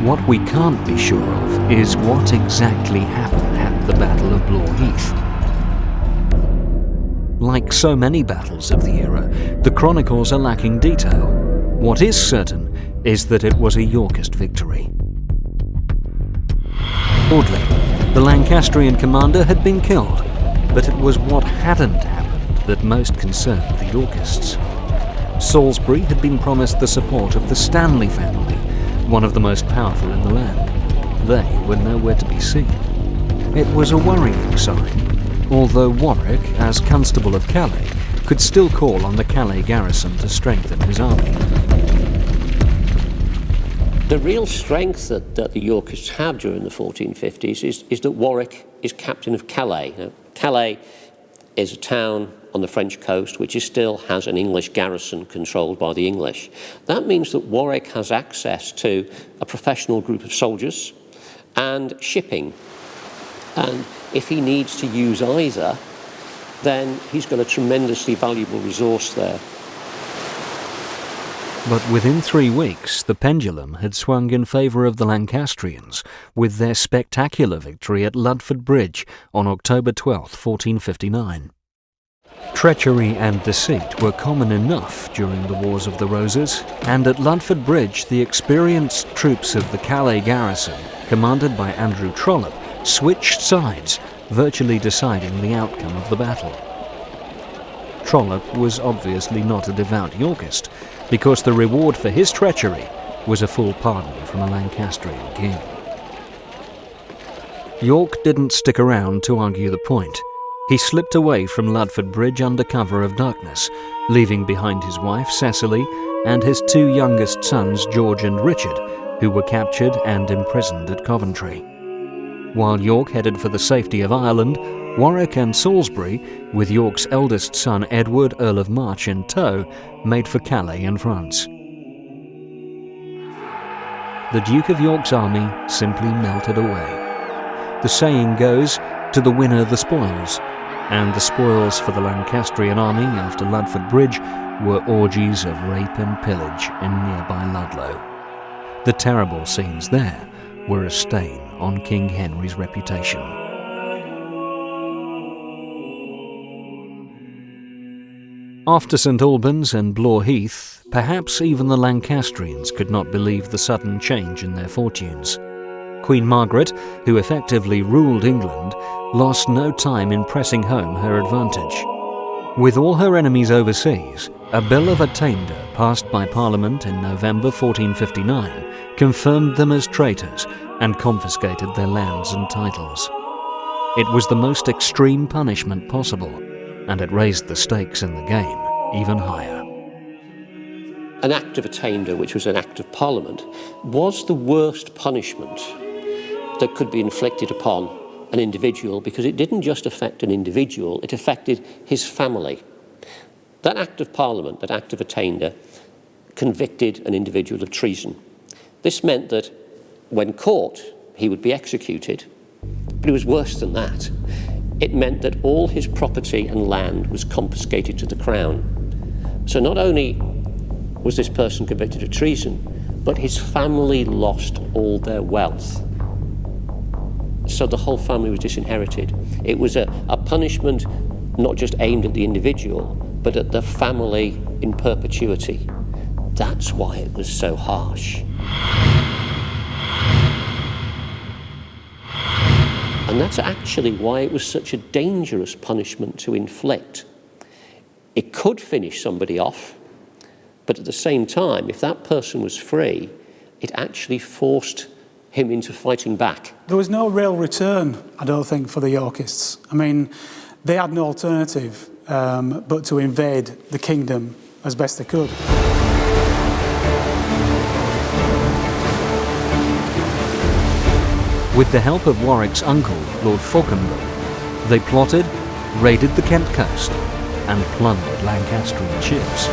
What we can't be sure of is what exactly happened at the Battle of Blore Heath. Like so many battles of the era, the chronicles are lacking detail. What is certain is that it was a Yorkist victory. Broadly, the Lancastrian commander had been killed, but it was what hadn't happened that most concerned the Yorkists. Salisbury had been promised the support of the Stanley family, one of the most powerful in the land. They were nowhere to be seen. It was a worrying sign, although Warwick, as Constable of Calais, could still call on the Calais garrison to strengthen his army. The real strength that the Yorkists have during the 1450s is that Warwick is captain of Calais. Now, Calais is a town on the French coast which still has an English garrison controlled by the English. That means that Warwick has access to a professional group of soldiers and shipping. And if he needs to use either, then he's got a tremendously valuable resource there. But within 3 weeks, the pendulum had swung in favour of the Lancastrians with their spectacular victory at Ludford Bridge on October 12, 1459. Treachery and deceit were common enough during the Wars of the Roses, and at Ludford Bridge the experienced troops of the Calais garrison, commanded by Andrew Trollope, switched sides, virtually deciding the outcome of the battle. Trollope was obviously not a devout Yorkist, because the reward for his treachery was a full pardon from a Lancastrian king. York didn't stick around to argue the point. He slipped away from Ludford Bridge under cover of darkness, leaving behind his wife Cecily and his 2 youngest sons George and Richard, who were captured and imprisoned at Coventry. While York headed for the safety of Ireland, Warwick and Salisbury, with York's eldest son Edward, Earl of March, in tow, made for Calais in France. The Duke of York's army simply melted away. The saying goes, to the winner the spoils, and the spoils for the Lancastrian army after Ludford Bridge were orgies of rape and pillage in nearby Ludlow. The terrible scenes there were a stain on King Henry's reputation. After St Albans and Blore Heath, perhaps even the Lancastrians could not believe the sudden change in their fortunes. Queen Margaret, who effectively ruled England, lost no time in pressing home her advantage. With all her enemies overseas, a Bill of Attainder passed by Parliament in November 1459 confirmed them as traitors and confiscated their lands and titles. It was the most extreme punishment possible, and it raised the stakes in the game even higher. An Act of Attainder, which was an Act of Parliament, was the worst punishment that could be inflicted upon an individual, because it didn't just affect an individual, it affected his family. That Act of Parliament, that Act of Attainder, convicted an individual of treason. This meant that when caught, he would be executed, but it was worse than that. It meant that all his property and land was confiscated to the Crown. So not only was this person convicted of treason, but his family lost all their wealth. So the whole family was disinherited. It was a punishment not just aimed at the individual, but at the family in perpetuity. That's why it was so harsh. And that's actually why it was such a dangerous punishment to inflict. It could finish somebody off, but at the same time, if that person was free, it actually forced him into fighting back. There was no real return, I don't think, for the Yorkists. I mean, they had no alternative but to invade the kingdom as best they could. With the help of Warwick's uncle, Lord Fauconberg, they plotted, raided the Kent coast, and plundered Lancastrian ships.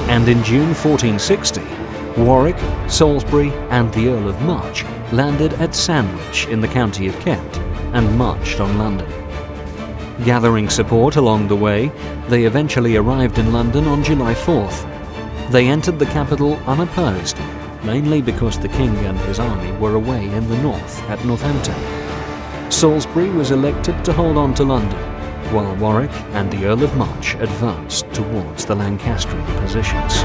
And in June 1460, Warwick, Salisbury and the Earl of March landed at Sandwich in the county of Kent and marched on London. Gathering support along the way, they eventually arrived in London on July 4th. They entered the capital unopposed, mainly because the king and his army were away in the north at Northampton. Salisbury was elected to hold on to London, while Warwick and the Earl of March advanced towards the Lancastrian positions.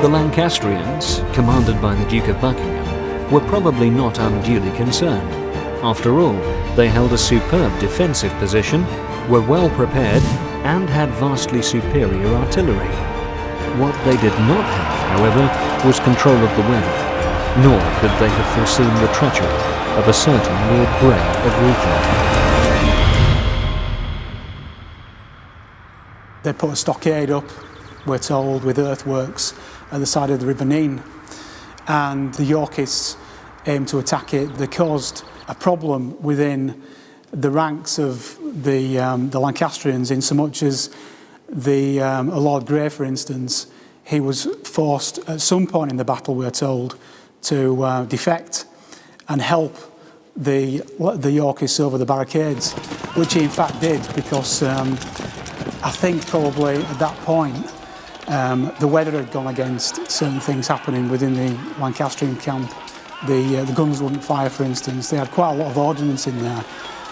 The Lancastrians, commanded by the Duke of Buckingham, were probably not unduly concerned. After all, they held a superb defensive position, were well prepared, and had vastly superior artillery. What they did not have, however, was control of the weather, nor could they have foreseen the treachery of a certain Lord Grey of Rutland. They put a stockade up, we're told, with earthworks at the side of the River Nene, and the Yorkists aimed to attack it. They caused a problem within the ranks of the Lancastrians, in so much as Lord Grey, for instance, he was forced at some point in the battle, we're told, to defect and help the Yorkists over the barricades, which he in fact did, because I think probably at that point the weather had gone against certain things happening within the Lancastrian camp. The guns wouldn't fire, for instance. They had quite a lot of ordnance in there,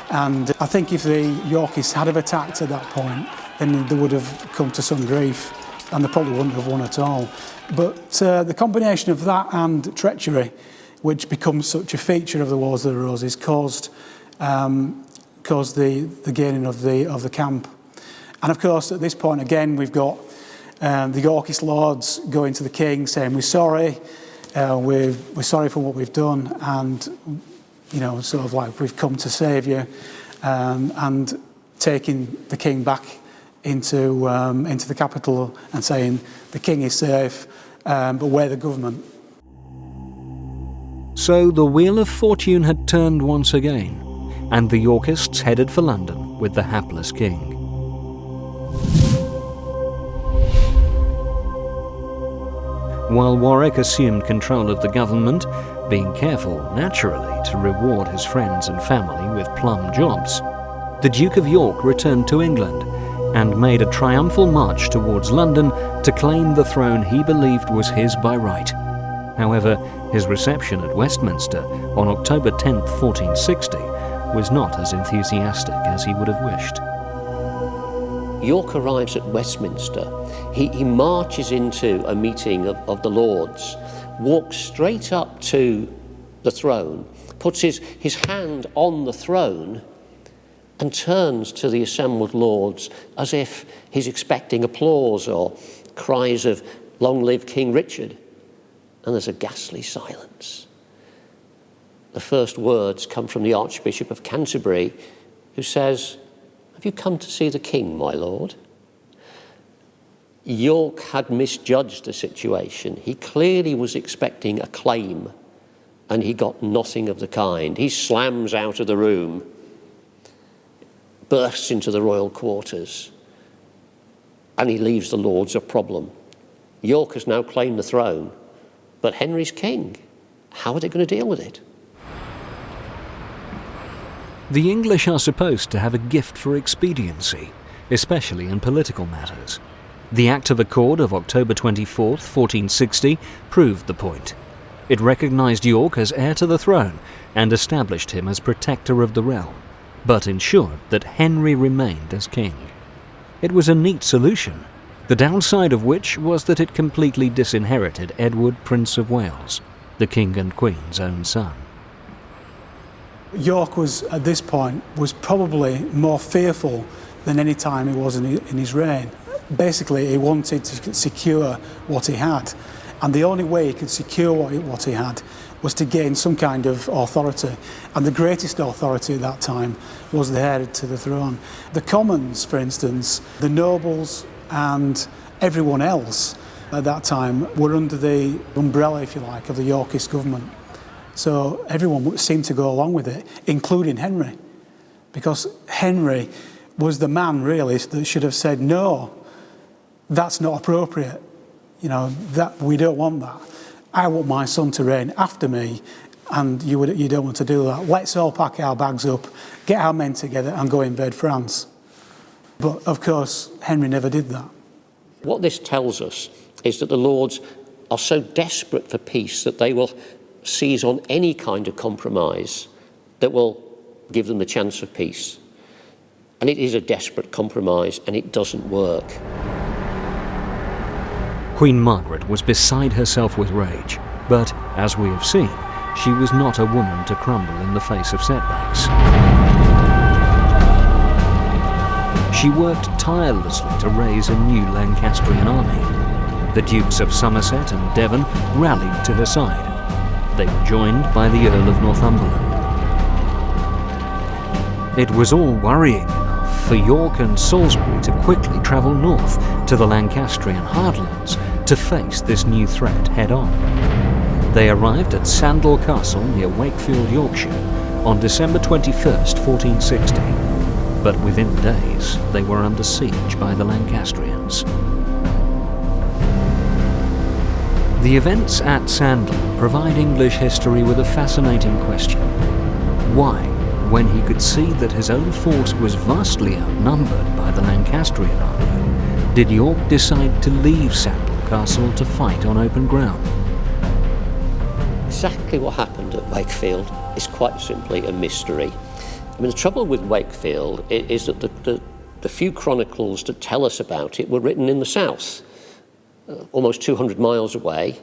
and I think if the Yorkists had have attacked at that point, then they would have come to some grief, and they probably wouldn't have won at all. But the combination of that and treachery, which becomes such a feature of the Wars of the Roses, caused the gaining of the camp. And of course, at this point again, we've got the Yorkist lords going to the king saying, "We're sorry, we're sorry for what we've done, and sort of like we've come to save you," and taking the king back into the capital and saying the king is safe, but we're the government. So the wheel of fortune had turned once again, and the Yorkists headed for London with the hapless king. While Warwick assumed control of the government, being careful, naturally, to reward his friends and family with plum jobs, the Duke of York returned to England and made a triumphal march towards London to claim the throne he believed was his by right. However, his reception at Westminster on October 10, 1460, was not as enthusiastic as he would have wished. York arrives at Westminster. He marches into a meeting of the Lords walks straight up to the throne, puts his hand on the throne, and turns to the assembled lords as if he's expecting applause or cries of "Long live King Richard." And there's a ghastly silence. The first words come from the Archbishop of Canterbury, who says, "Have you come to see the king, my lord?" York had misjudged the situation. He clearly was expecting acclaim, and he got nothing of the kind. He slams out of the room, bursts into the royal quarters, and he leaves the lords a problem. York has now claimed the throne, but Henry's king. How are they going to deal with it? The English are supposed to have a gift for expediency, especially in political matters. The Act of Accord of October 24, 1460, proved the point. It recognised York as heir to the throne and established him as protector of the realm, but ensured that Henry remained as king. It was a neat solution, the downside of which was that it completely disinherited Edward, Prince of Wales, the King and Queen's own son. York was, at this point, was probably more fearful than any time he was in his reign. Basically, he wanted to secure what he had, and the only way he could secure what he had was to gain some kind of authority, and the greatest authority at that time was the heir to the throne. The Commons, for instance, the nobles and everyone else at that time were under the umbrella, if you like, of the Yorkist government. So everyone seemed to go along with it, including Henry, because Henry was the man, really, that should have said, no, that's not appropriate. You know, that we don't want that. I want my son to reign after me, and you don't want to do that. Let's all pack our bags up, get our men together and go invade France. But, of course, Henry never did that. What this tells us is that the Lords are so desperate for peace that they will seize on any kind of compromise that will give them the chance of peace. And it is a desperate compromise, and it doesn't work. Queen Margaret was beside herself with rage, but, as we have seen, she was not a woman to crumble in the face of setbacks. She worked tirelessly to raise a new Lancastrian army. The Dukes of Somerset and Devon rallied to her side. They were joined by the Earl of Northumberland. It was all worrying enough for York and Salisbury to quickly travel north to the Lancastrian heartlands to face this new threat head-on. They arrived at Sandal Castle near Wakefield, Yorkshire, on December 21st, 1460. But within days, they were under siege by the Lancastrians. The events at Sandal provide English history with a fascinating question. Why, when he could see that his own force was vastly outnumbered by the Lancastrian army, did York decide to leave Sandal Castle to fight on open ground? Exactly what happened at Wakefield is quite simply a mystery. I mean, the trouble with Wakefield is that the few chronicles that tell us about it were written in the south, almost 200 miles away,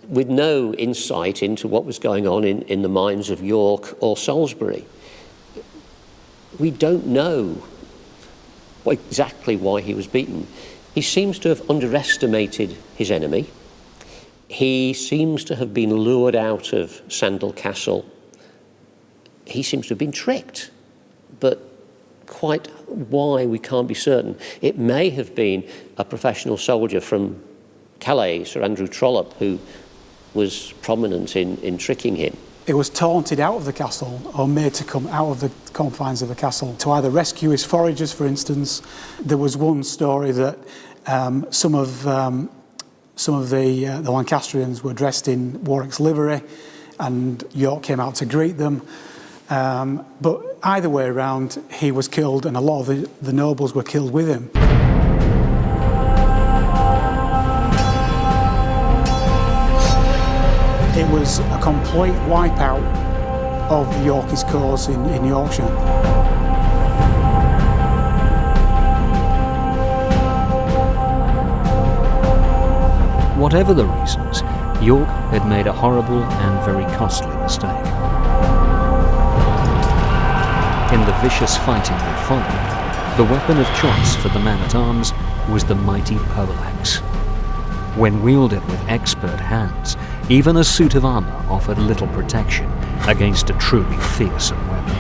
with no insight into what was going on in the minds of York or Salisbury. We don't know exactly why he was beaten. He seems to have underestimated his enemy. He seems to have been lured out of Sandal Castle. He seems to have been tricked, but quite why we can't be certain. It may have been a professional soldier from Calais, Sir Andrew Trollope, who was prominent in tricking him. It was taunted out of the castle, or made to come out of the confines of the castle to either rescue his foragers, for instance. There was one story that some of the Lancastrians were dressed in Warwick's livery, and York came out to greet them. But either way around, he was killed, and a lot of the nobles were killed with him. It was a complete wipeout of the Yorkist cause in Yorkshire. Whatever the reasons, York had made a horrible and very costly mistake. In the vicious fighting that followed, the weapon of choice for the man-at-arms was the mighty poleaxe. When wielded with expert hands, even a suit of armour offered little protection against a truly fearsome weapon.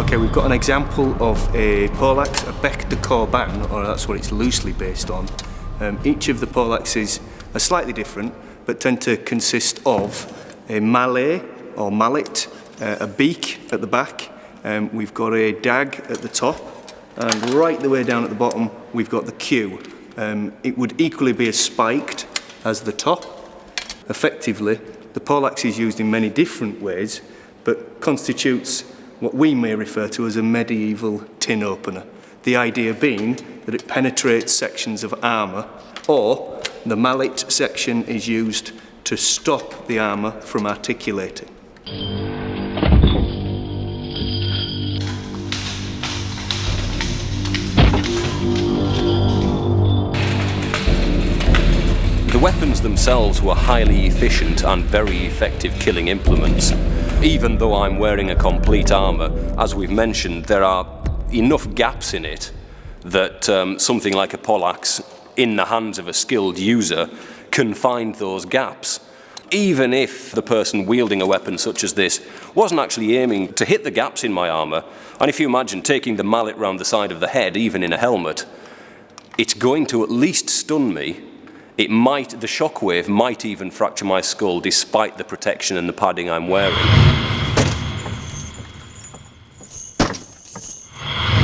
Okay, we've got an example of a poleaxe, a bec de Corban, or that's what it's loosely based on. Each of the poleaxes are slightly different, but tend to consist of a mallet or mallet, a beak at the back, we've got a dag at the top, and right the way down at the bottom we've got the queue. It would equally be as spiked as the top. Effectively, the poleaxe is used in many different ways, but constitutes what we may refer to as a medieval tin opener. The idea being that it penetrates sections of armour, or the mallet section is used to stop the armour from articulating. The weapons themselves were highly efficient and very effective killing implements. Even though I'm wearing a complete armour, as we've mentioned, there are enough gaps in it that something like a poleaxe in the hands of a skilled user can find those gaps. Even if the person wielding a weapon such as this wasn't actually aiming to hit the gaps in my armour, and if you imagine taking the mallet round the side of the head, even in a helmet, it's going to at least stun me. The shockwave might even fracture my skull despite the protection and the padding I'm wearing.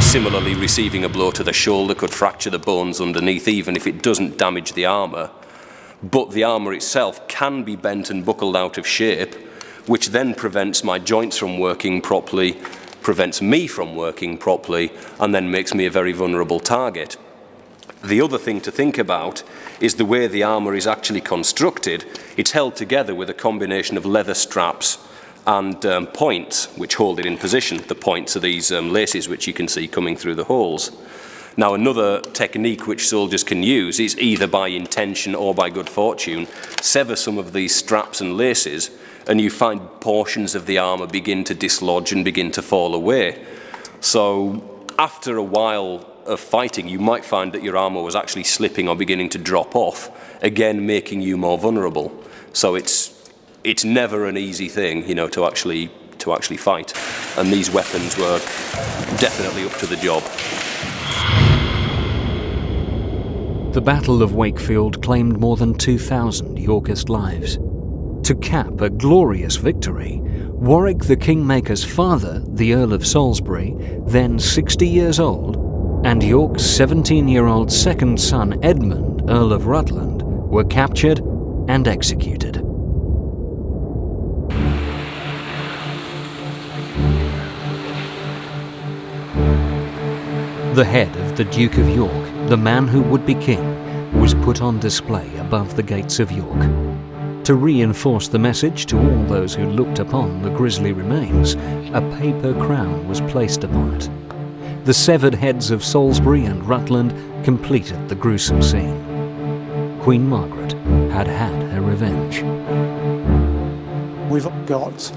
Similarly, receiving a blow to the shoulder could fracture the bones underneath, even if it doesn't damage the armour. But the armour itself can be bent and buckled out of shape, which then prevents my joints from working properly, prevents me from working properly, and then makes me a very vulnerable target. The other thing to think about is the way the armour is actually constructed. It's held together with a combination of leather straps and points which hold it in position. The points are these laces which you can see coming through the holes. Now, another technique which soldiers can use is either by intention or by good fortune, sever some of these straps and laces, and you find portions of the armour begin to dislodge and begin to fall away. So after a while of fighting, you might find that your armour was actually slipping or beginning to drop off, again making you more vulnerable. So it's never an easy thing, you know, to actually fight. And these weapons were definitely up to the job. The Battle of Wakefield claimed more than 2,000 Yorkist lives. To cap a glorious victory, Warwick the Kingmaker's father, the Earl of Salisbury, then 60 years old, and York's 17-year-old second son, Edmund, Earl of Rutland, were captured and executed. The head of the Duke of York, the man who would be king, was put on display above the gates of York. To reinforce the message to all those who looked upon the grisly remains, a paper crown was placed upon it. The severed heads of Salisbury and Rutland completed the gruesome scene. Queen Margaret had had her revenge. We've got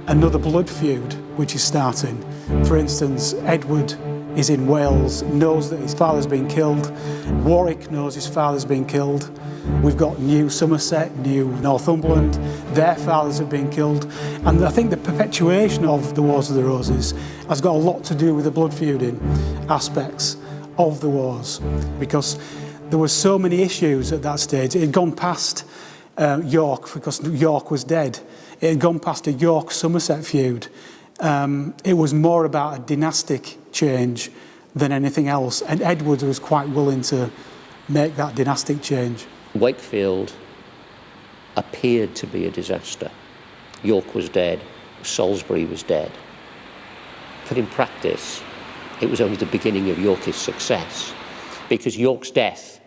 another blood feud which is starting. For instance, Edward is in Wales, knows that his father's been killed. Warwick knows his father's been killed. We've got new Somerset, new Northumberland, their fathers have been killed. And I think the perpetuation of the Wars of the Roses has got a lot to do with the blood feuding aspects of the wars, because there were so many issues at that stage. It had gone past York, because York was dead. It had gone past a York-Somerset feud. It was more about a dynastic change than anything else, and Edward was quite willing to make that dynastic change. Wakefield appeared to be a disaster. York was dead, Salisbury was dead. But in practice, it was only the beginning of Yorkist success, because York's death,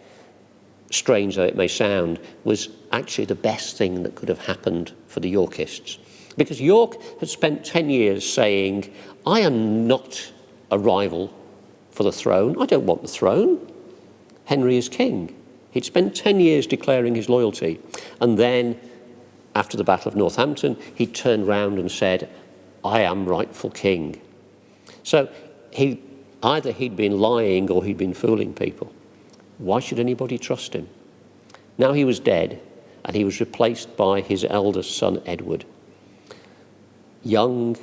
strange though it may sound, was actually the best thing that could have happened for the Yorkists. Because York had spent 10 years saying, I am not a rival for the throne. I don't want the throne. Henry is king. He'd spent 10 years declaring his loyalty, and then, after the Battle of Northampton, he turned round and said, "I am rightful king." So either he'd been lying or he'd been fooling people. Why should anybody trust him? Now he was dead, and he was replaced by his eldest son, Edward. Young,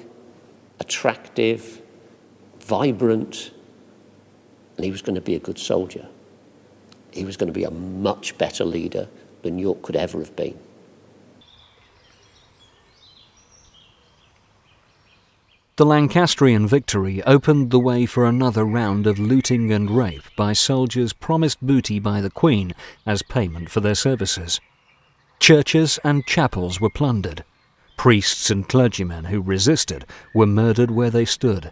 attractive, vibrant, and he was going to be a good soldier. He was going to be a much better leader than York could ever have been. The Lancastrian victory opened the way for another round of looting and rape by soldiers promised booty by the Queen as payment for their services. Churches and chapels were plundered. Priests and clergymen who resisted were murdered where they stood.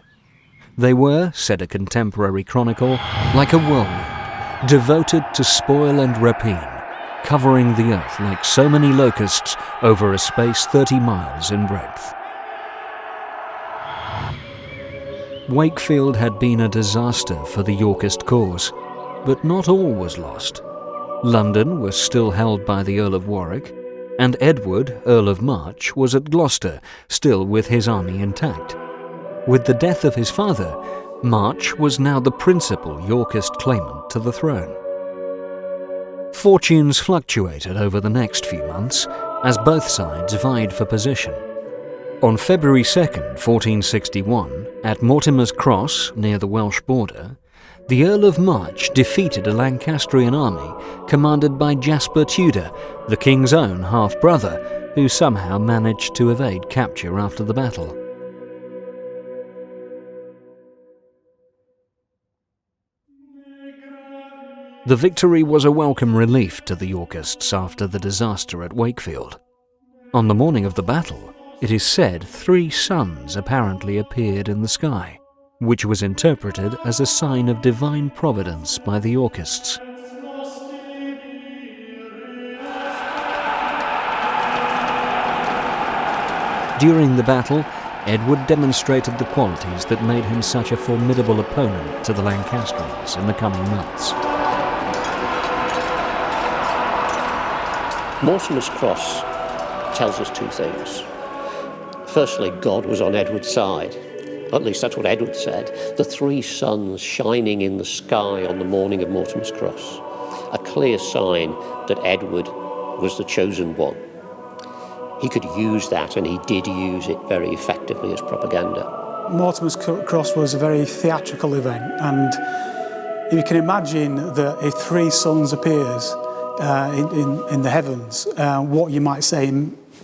They were, said a contemporary chronicle, like a whirlwind, devoted to spoil and rapine, covering the earth like so many locusts over a space 30 miles in breadth. Wakefield had been a disaster for the Yorkist cause, but not all was lost. London was still held by the Earl of Warwick, and Edward, Earl of March, was at Gloucester, still with his army intact. With the death of his father, March was now the principal Yorkist claimant to the throne. Fortunes fluctuated over the next few months as both sides vied for position. On February 2nd, 1461, at Mortimer's Cross, near the Welsh border, the Earl of March defeated a Lancastrian army commanded by Jasper Tudor, the king's own half-brother, who somehow managed to evade capture after the battle. The victory was a welcome relief to the Yorkists after the disaster at Wakefield. On the morning of the battle, it is said 3 suns apparently appeared in the sky, which was interpreted as a sign of divine providence by the Yorkists. During the battle, Edward demonstrated the qualities that made him such a formidable opponent to the Lancastrians in the coming months. Mortimer's Cross tells us 2 things. Firstly, God was on Edward's side. At least that's what Edward said. The 3 suns shining in the sky on the morning of Mortimer's Cross. A clear sign that Edward was the chosen one. He could use that, and he did use it very effectively as propaganda. Mortimer's Cross was a very theatrical event, and you can imagine that if 3 suns appears in the heavens, what you might say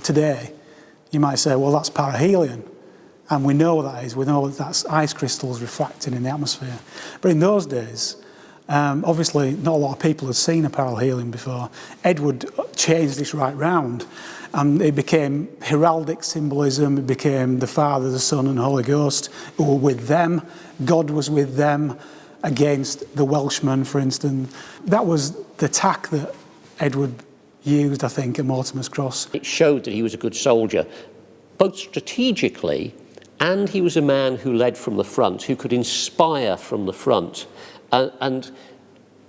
today, you might say, well, that's parahelion. And we know that is. We know that that's ice crystals reflecting in the atmosphere. But in those days, obviously not a lot of people had seen a parahelion before. Edward changed this right round, and it became heraldic symbolism. It became the Father, the Son and Holy Ghost who were with them. God was with them against the Welshmen, for instance. That was the tack that Edward used, I think, at Mortimer's Cross. It showed that he was a good soldier, both strategically, and he was a man who led from the front, who could inspire from the front. And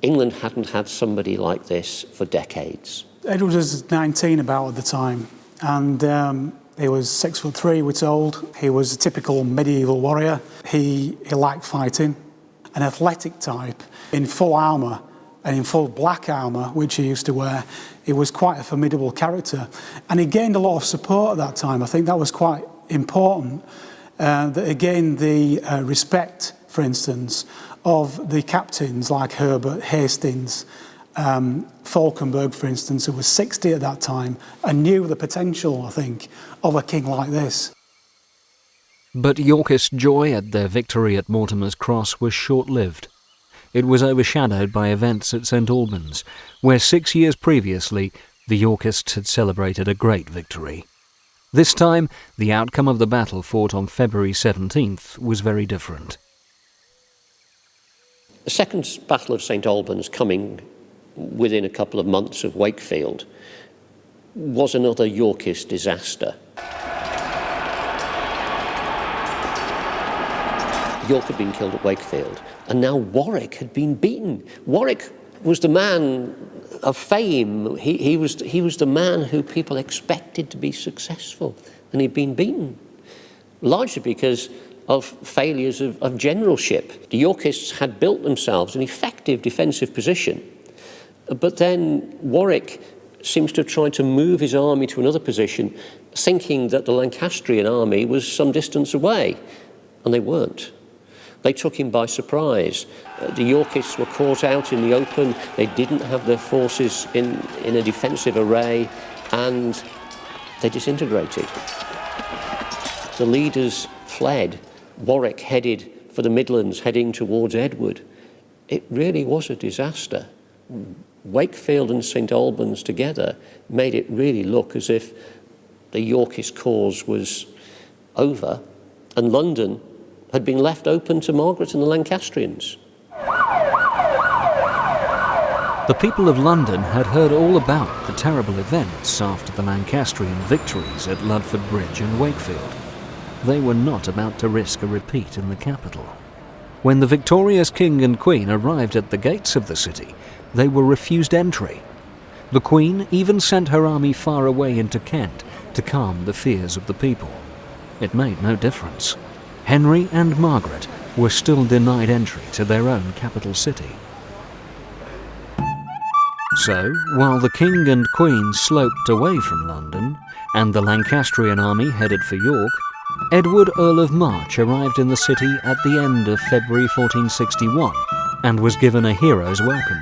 England hadn't had somebody like this for decades. Edward was 19 about at the time, and he was 6'3", we're told. He was a typical medieval warrior. He liked fighting, an athletic type, in full armour, and in full black armour, which he used to wear. He was quite a formidable character. And he gained a lot of support at that time. I think that was quite important. That again, the respect, for instance, of the captains like Herbert, Hastings, Falkenberg, for instance, who was 60 at that time, and knew the potential, I think, of a king like this. But Yorkist joy at their victory at Mortimer's Cross was short-lived. It was overshadowed by events at St Albans, where 6 years previously the Yorkists had celebrated a great victory. This time, the outcome of the battle fought on February 17th was very different. The Second Battle of St Albans, coming within a couple of months of Wakefield, was another Yorkist disaster. York had been killed at Wakefield, and now Warwick had been beaten. Warwick was the man of fame. He was the man who people expected to be successful, and he'd been beaten, largely because of failures of generalship. The Yorkists had built themselves an effective defensive position, but then Warwick seems to have tried to move his army to another position, thinking that the Lancastrian army was some distance away, and they weren't. They took him by surprise. The Yorkists were caught out in the open. They didn't have their forces in a defensive array, and they disintegrated. The leaders fled. Warwick headed for the Midlands, heading towards Edward. It really was a disaster. Wakefield and St Albans together made it really look as if the Yorkist cause was over, and London had been left open to Margaret and the Lancastrians. The people of London had heard all about the terrible events after the Lancastrian victories at Ludford Bridge and Wakefield. They were not about to risk a repeat in the capital. When the victorious King and Queen arrived at the gates of the city, they were refused entry. The Queen even sent her army far away into Kent to calm the fears of the people. It made no difference. Henry and Margaret were still denied entry to their own capital city. So, while the King and Queen sloped away from London, and the Lancastrian army headed for York, Edward, Earl of March, arrived in the city at the end of February 1461 and was given a hero's welcome.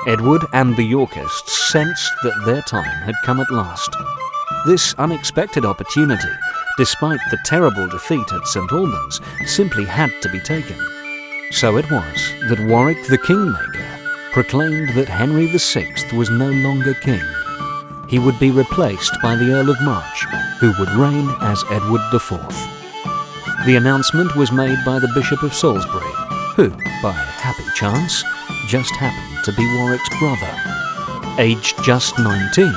Edward and the Yorkists sensed that their time had come at last. This unexpected opportunity, despite the terrible defeat at St Albans, simply had to be taken. So it was that Warwick the Kingmaker proclaimed that Henry VI was no longer king. He would be replaced by the Earl of March, who would reign as Edward IV. The announcement was made by the Bishop of Salisbury, who, by happy chance, just happened to be Warwick's brother. Aged just 19,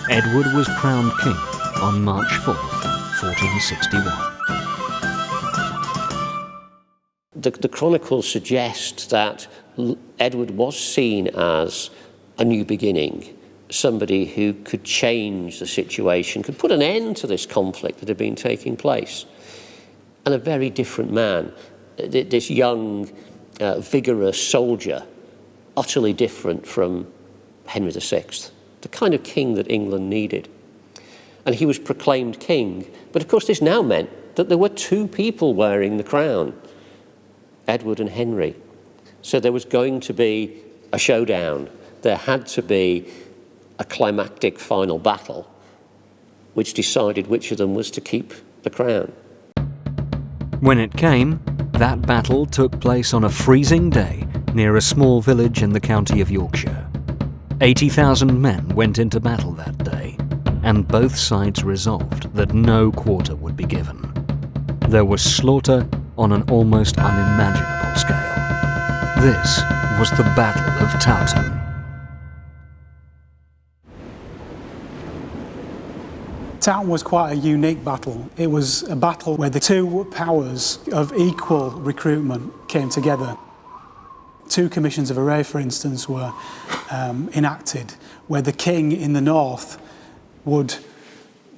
Edward was crowned king on March 4th, 1461. The chronicles suggest that Edward was seen as a new beginning, somebody who could change the situation, could put an end to this conflict that had been taking place. And a very different man, this young, vigorous soldier, utterly different from Henry VI, the kind of king that England needed. And he was proclaimed king. But of course this now meant that there were two people wearing the crown, Edward and Henry. So there was going to be a showdown. There had to be a climactic final battle which decided which of them was to keep the crown. When it came, that battle took place on a freezing day near a small village in the county of Yorkshire. 80,000 men went into battle that day, and both sides resolved that no quarter would be given. There was slaughter on an almost unimaginable scale. This was the Battle of Towton. Towton was quite a unique battle. It was a battle where the two powers of equal recruitment came together. Two commissions of array, for instance, were enacted, where the king in the north would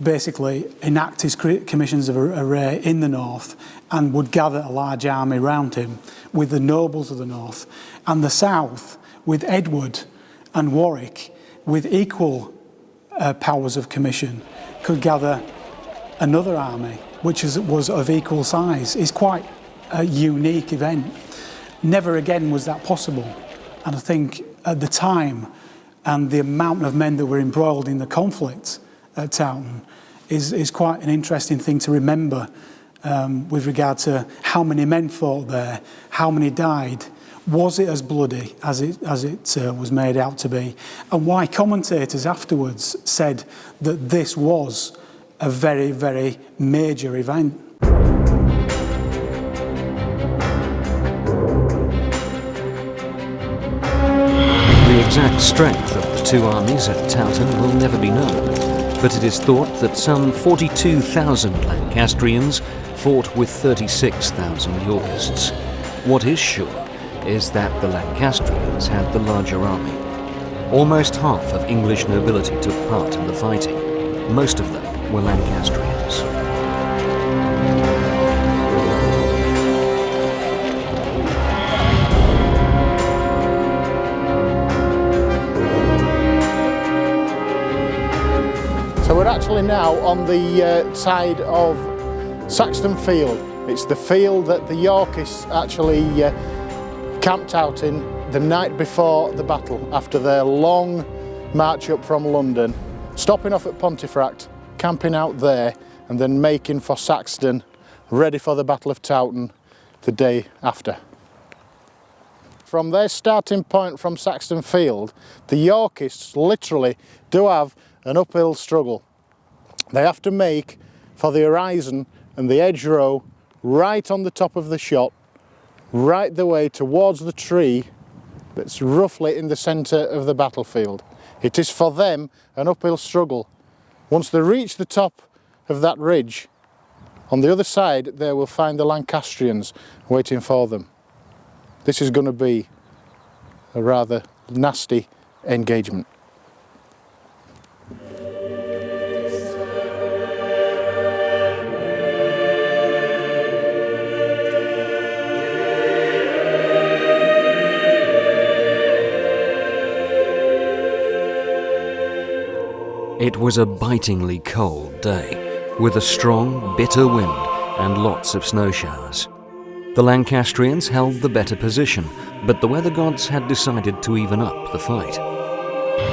basically enact his commissions of array in the north and would gather a large army round him with the nobles of the north, and the south with Edward and Warwick with equal powers of commission could gather another army which was of equal size. It's quite a unique event. Never again was that possible, and I think at the time and the amount of men that were embroiled in the conflict at Towton is quite an interesting thing to remember with regard to how many men fought there, how many died. Was it as bloody as it was made out to be? And why commentators afterwards said that this was a very, very major event. The exact strength of the two armies at Towton will never be known, but it is thought that some 42,000 Lancastrians fought with 36,000 Yorkists. What is sure is that the Lancastrians had the larger army. Almost half of English nobility took part in the fighting. Most of them were Lancastrians. So we're actually now on the side of Saxton Field. It's the field that the Yorkists actually camped out in the night before the battle, after their long march up from London, stopping off at Pontefract, camping out there, and then making for Saxton, ready for the Battle of Towton the day after. From their starting point from Saxton Field, the Yorkists literally do have an uphill struggle. They have to make for the horizon and the edge row right on the top of the shot, right the way towards the tree that's roughly in the centre of the battlefield. It is for them an uphill struggle. Once they reach the top of that ridge, on the other side they will find the Lancastrians waiting for them. This is going to be a rather nasty engagement. It was a bitingly cold day, with a strong, bitter wind and lots of snow showers. The Lancastrians held the better position, but the weather gods had decided to even up the fight.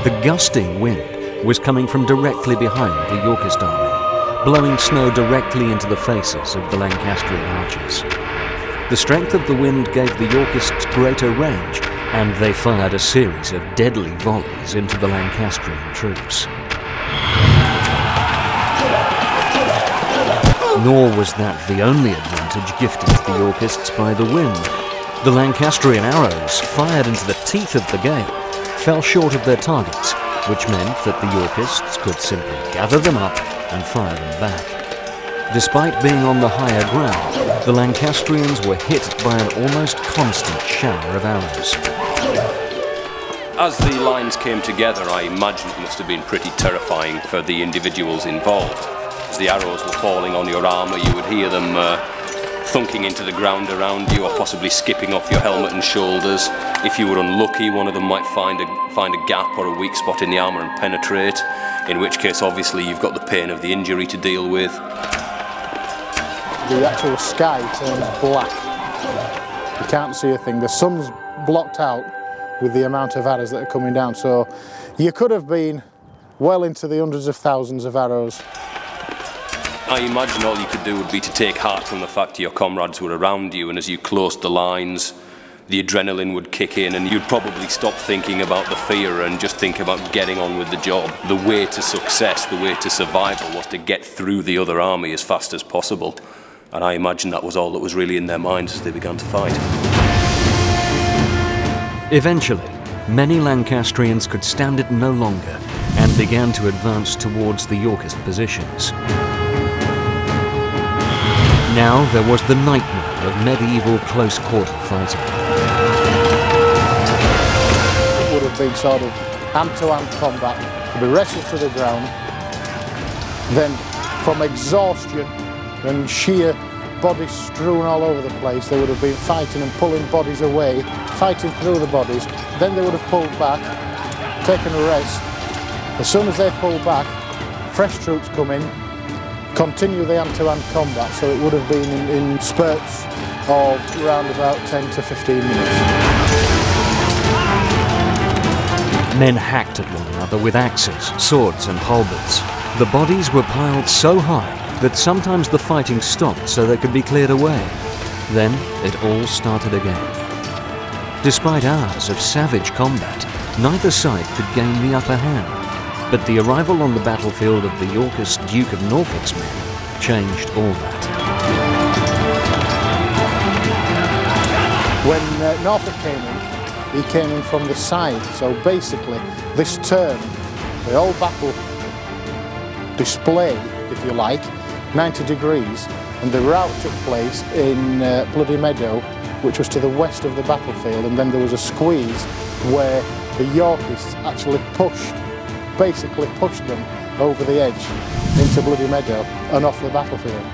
The gusting wind was coming from directly behind the Yorkist army, blowing snow directly into the faces of the Lancastrian archers. The strength of the wind gave the Yorkists greater range, and they fired a series of deadly volleys into the Lancastrian troops. Nor was that the only advantage gifted to the Yorkists by the wind. The Lancastrian arrows, fired into the teeth of the gale, fell short of their targets, which meant that the Yorkists could simply gather them up and fire them back. Despite being on the higher ground, the Lancastrians were hit by an almost constant shower of arrows. As the lines came together, I imagine it must have been pretty terrifying for the individuals involved. As the arrows were falling on your armour, you would hear them thunking into the ground around you, or possibly skipping off your helmet and shoulders. If you were unlucky, one of them might find a gap or a weak spot in the armour and penetrate, in which case obviously you've got the pain of the injury to deal with. The actual sky turns black. You can't see a thing. The sun's blocked out with the amount of arrows that are coming down, so you could have been well into the hundreds of thousands of arrows. I imagine all you could do would be to take heart from the fact your comrades were around you, and as you closed the lines, the adrenaline would kick in and you'd probably stop thinking about the fear and just think about getting on with the job. The way to success, the way to survival, was to get through the other army as fast as possible. And I imagine that was all that was really in their minds as they began to fight. Eventually, many Lancastrians could stand it no longer and began to advance towards the Yorkist positions. Now there was the nightmare of medieval close-quarter fighting. It would have been sort of hand-to-hand combat, to be wrestled to the ground, then from exhaustion and sheer bodies strewn all over the place, they would have been fighting and pulling bodies away, fighting through the bodies. Then they would have pulled back, taken a rest. As soon as they pulled back, fresh troops come in, continue the hand-to-hand combat, so it would have been in spurts of around about 10 to 15 minutes. Men hacked at one another with axes, swords and halberds. The bodies were piled so high that sometimes the fighting stopped so they could be cleared away. Then it all started again. Despite hours of savage combat, neither side could gain the upper hand. But the arrival on the battlefield of the Yorkist Duke of Norfolk's men changed all that. When Norfolk came in, he came in from the side, so basically this turn, the whole battle display, if you like, 90 degrees, and the rout took place in Bloody Meadow which was to the west of the battlefield, and then there was a squeeze where the Yorkists actually basically pushed them over the edge into Bloody Meadow and off the battlefield.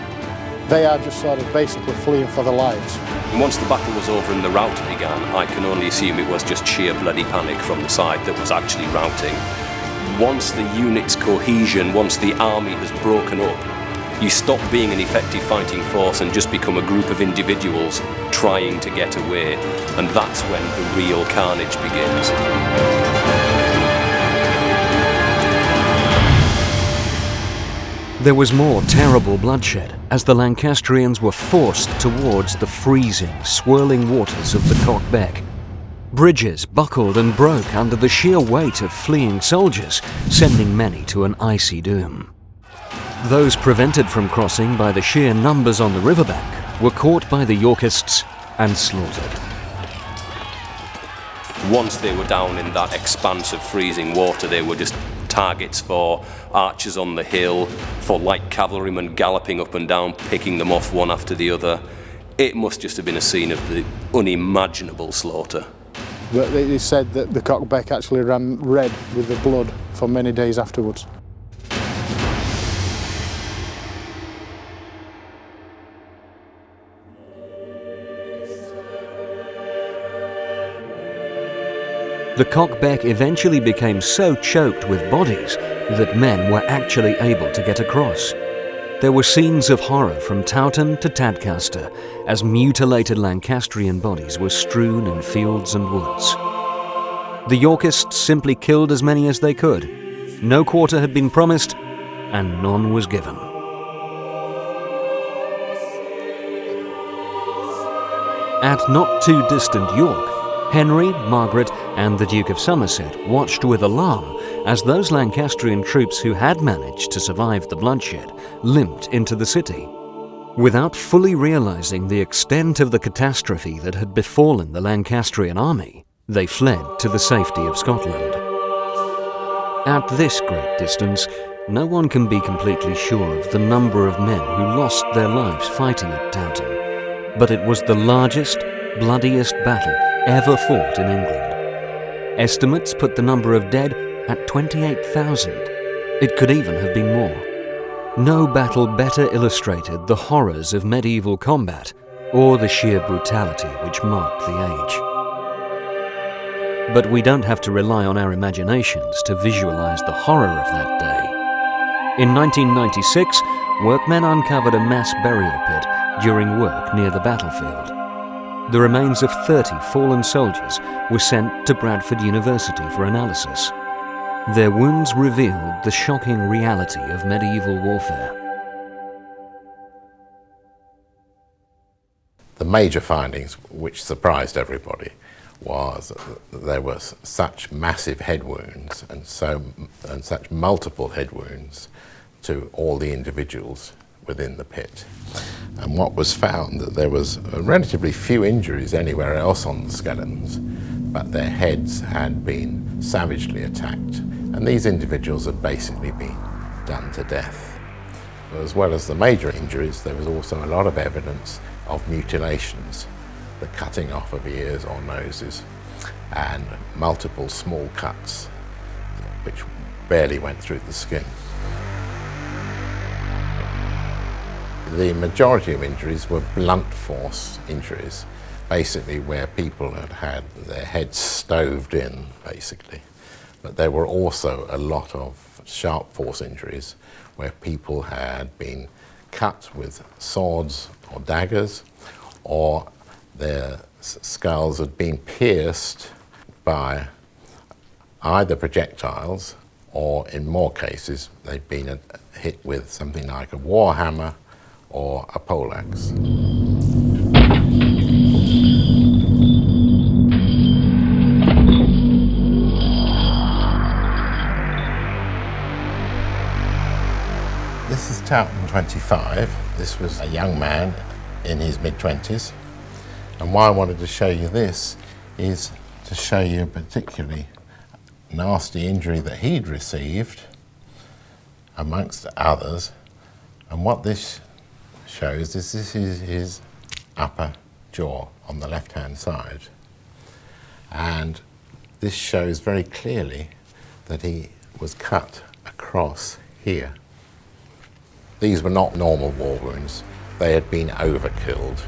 They are just sort of basically fleeing for their lives. Once the battle was over and the rout began, I can only assume it was just sheer bloody panic from the side that was actually routing. Once the unit's cohesion, once the army has broken up, you stop being an effective fighting force and just become a group of individuals trying to get away, and that's when the real carnage begins. There was more terrible bloodshed as the Lancastrians were forced towards the freezing, swirling waters of the Cock Beck. Bridges buckled and broke under the sheer weight of fleeing soldiers, sending many to an icy doom. Those prevented from crossing by the sheer numbers on the riverbank were caught by the Yorkists and slaughtered. Once they were down in that expanse of freezing water, they were just targets for archers on the hill, for light cavalrymen galloping up and down, picking them off one after the other. It must just have been a scene of the unimaginable slaughter. But it is said that the Cock Beck actually ran red with the blood for many days afterwards. The Cock Beck eventually became so choked with bodies that men were actually able to get across. There were scenes of horror from Towton to Tadcaster as mutilated Lancastrian bodies were strewn in fields and woods. The Yorkists simply killed as many as they could. No quarter had been promised, and none was given. At not too distant York, Henry, Margaret, and the Duke of Somerset watched with alarm as those Lancastrian troops who had managed to survive the bloodshed limped into the city. Without fully realizing the extent of the catastrophe that had befallen the Lancastrian army, they fled to the safety of Scotland. At this great distance, no one can be completely sure of the number of men who lost their lives fighting at Towton, but it was the largest, bloodiest battle ever fought in England. Estimates put the number of dead at 28,000. It could even have been more. No battle better illustrated the horrors of medieval combat or the sheer brutality which marked the age. But we don't have to rely on our imaginations to visualize the horror of that day. In 1996, workmen uncovered a mass burial pit during work near the battlefield. The remains of 30 fallen soldiers were sent to Bradford University for analysis. Their wounds revealed the shocking reality of medieval warfare. The major findings which surprised everybody was that there were such massive head wounds and such multiple head wounds to all the individuals within the pit. And what was found that there was relatively few injuries anywhere else on the skeletons, but their heads had been savagely attacked, and these individuals had basically been done to death. As well as the major injuries, there was also a lot of evidence of mutilations, the cutting off of ears or noses, and multiple small cuts which barely went through the skin. The majority of injuries were blunt force injuries, basically where people had had their heads stoved in, basically. But there were also a lot of sharp force injuries where people had been cut with swords or daggers, or their skulls had been pierced by either projectiles, or in more cases, they'd been hit with something like a war hammer or a poleaxe. This is Towton 25. This was a young man in his mid-20s. And why I wanted to show you this is to show you a particularly nasty injury that he'd received, amongst others. And what this shows is this is his upper jaw on the left-hand side. And this shows very clearly that he was cut across here. These were not normal war wounds. They had been overkilled,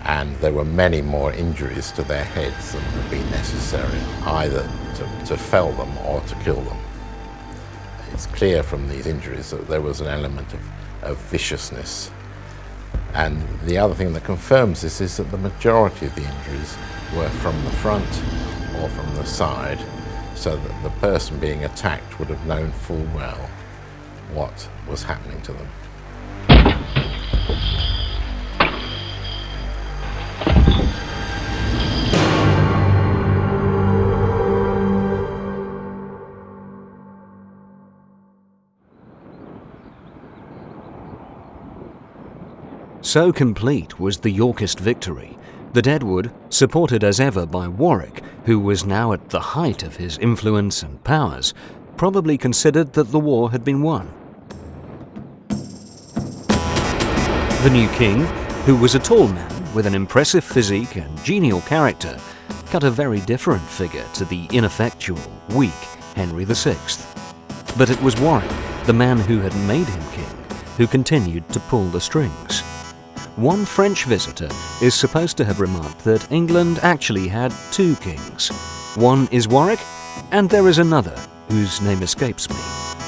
and there were many more injuries to their heads than would be necessary, either to fell them or to kill them. It's clear from these injuries that there was an element of viciousness. And the other thing that confirms this is that the majority of the injuries were from the front or from the side, so that the person being attacked would have known full well what was happening to them. So complete was the Yorkist victory that Edward, supported as ever by Warwick, who was now at the height of his influence and powers, probably considered that the war had been won. The new king, who was a tall man with an impressive physique and genial character, cut a very different figure to the ineffectual, weak Henry VI. But it was Warwick, the man who had made him king, who continued to pull the strings. One French visitor is supposed to have remarked that England actually had two kings. One is Warwick, and there is another whose name escapes me.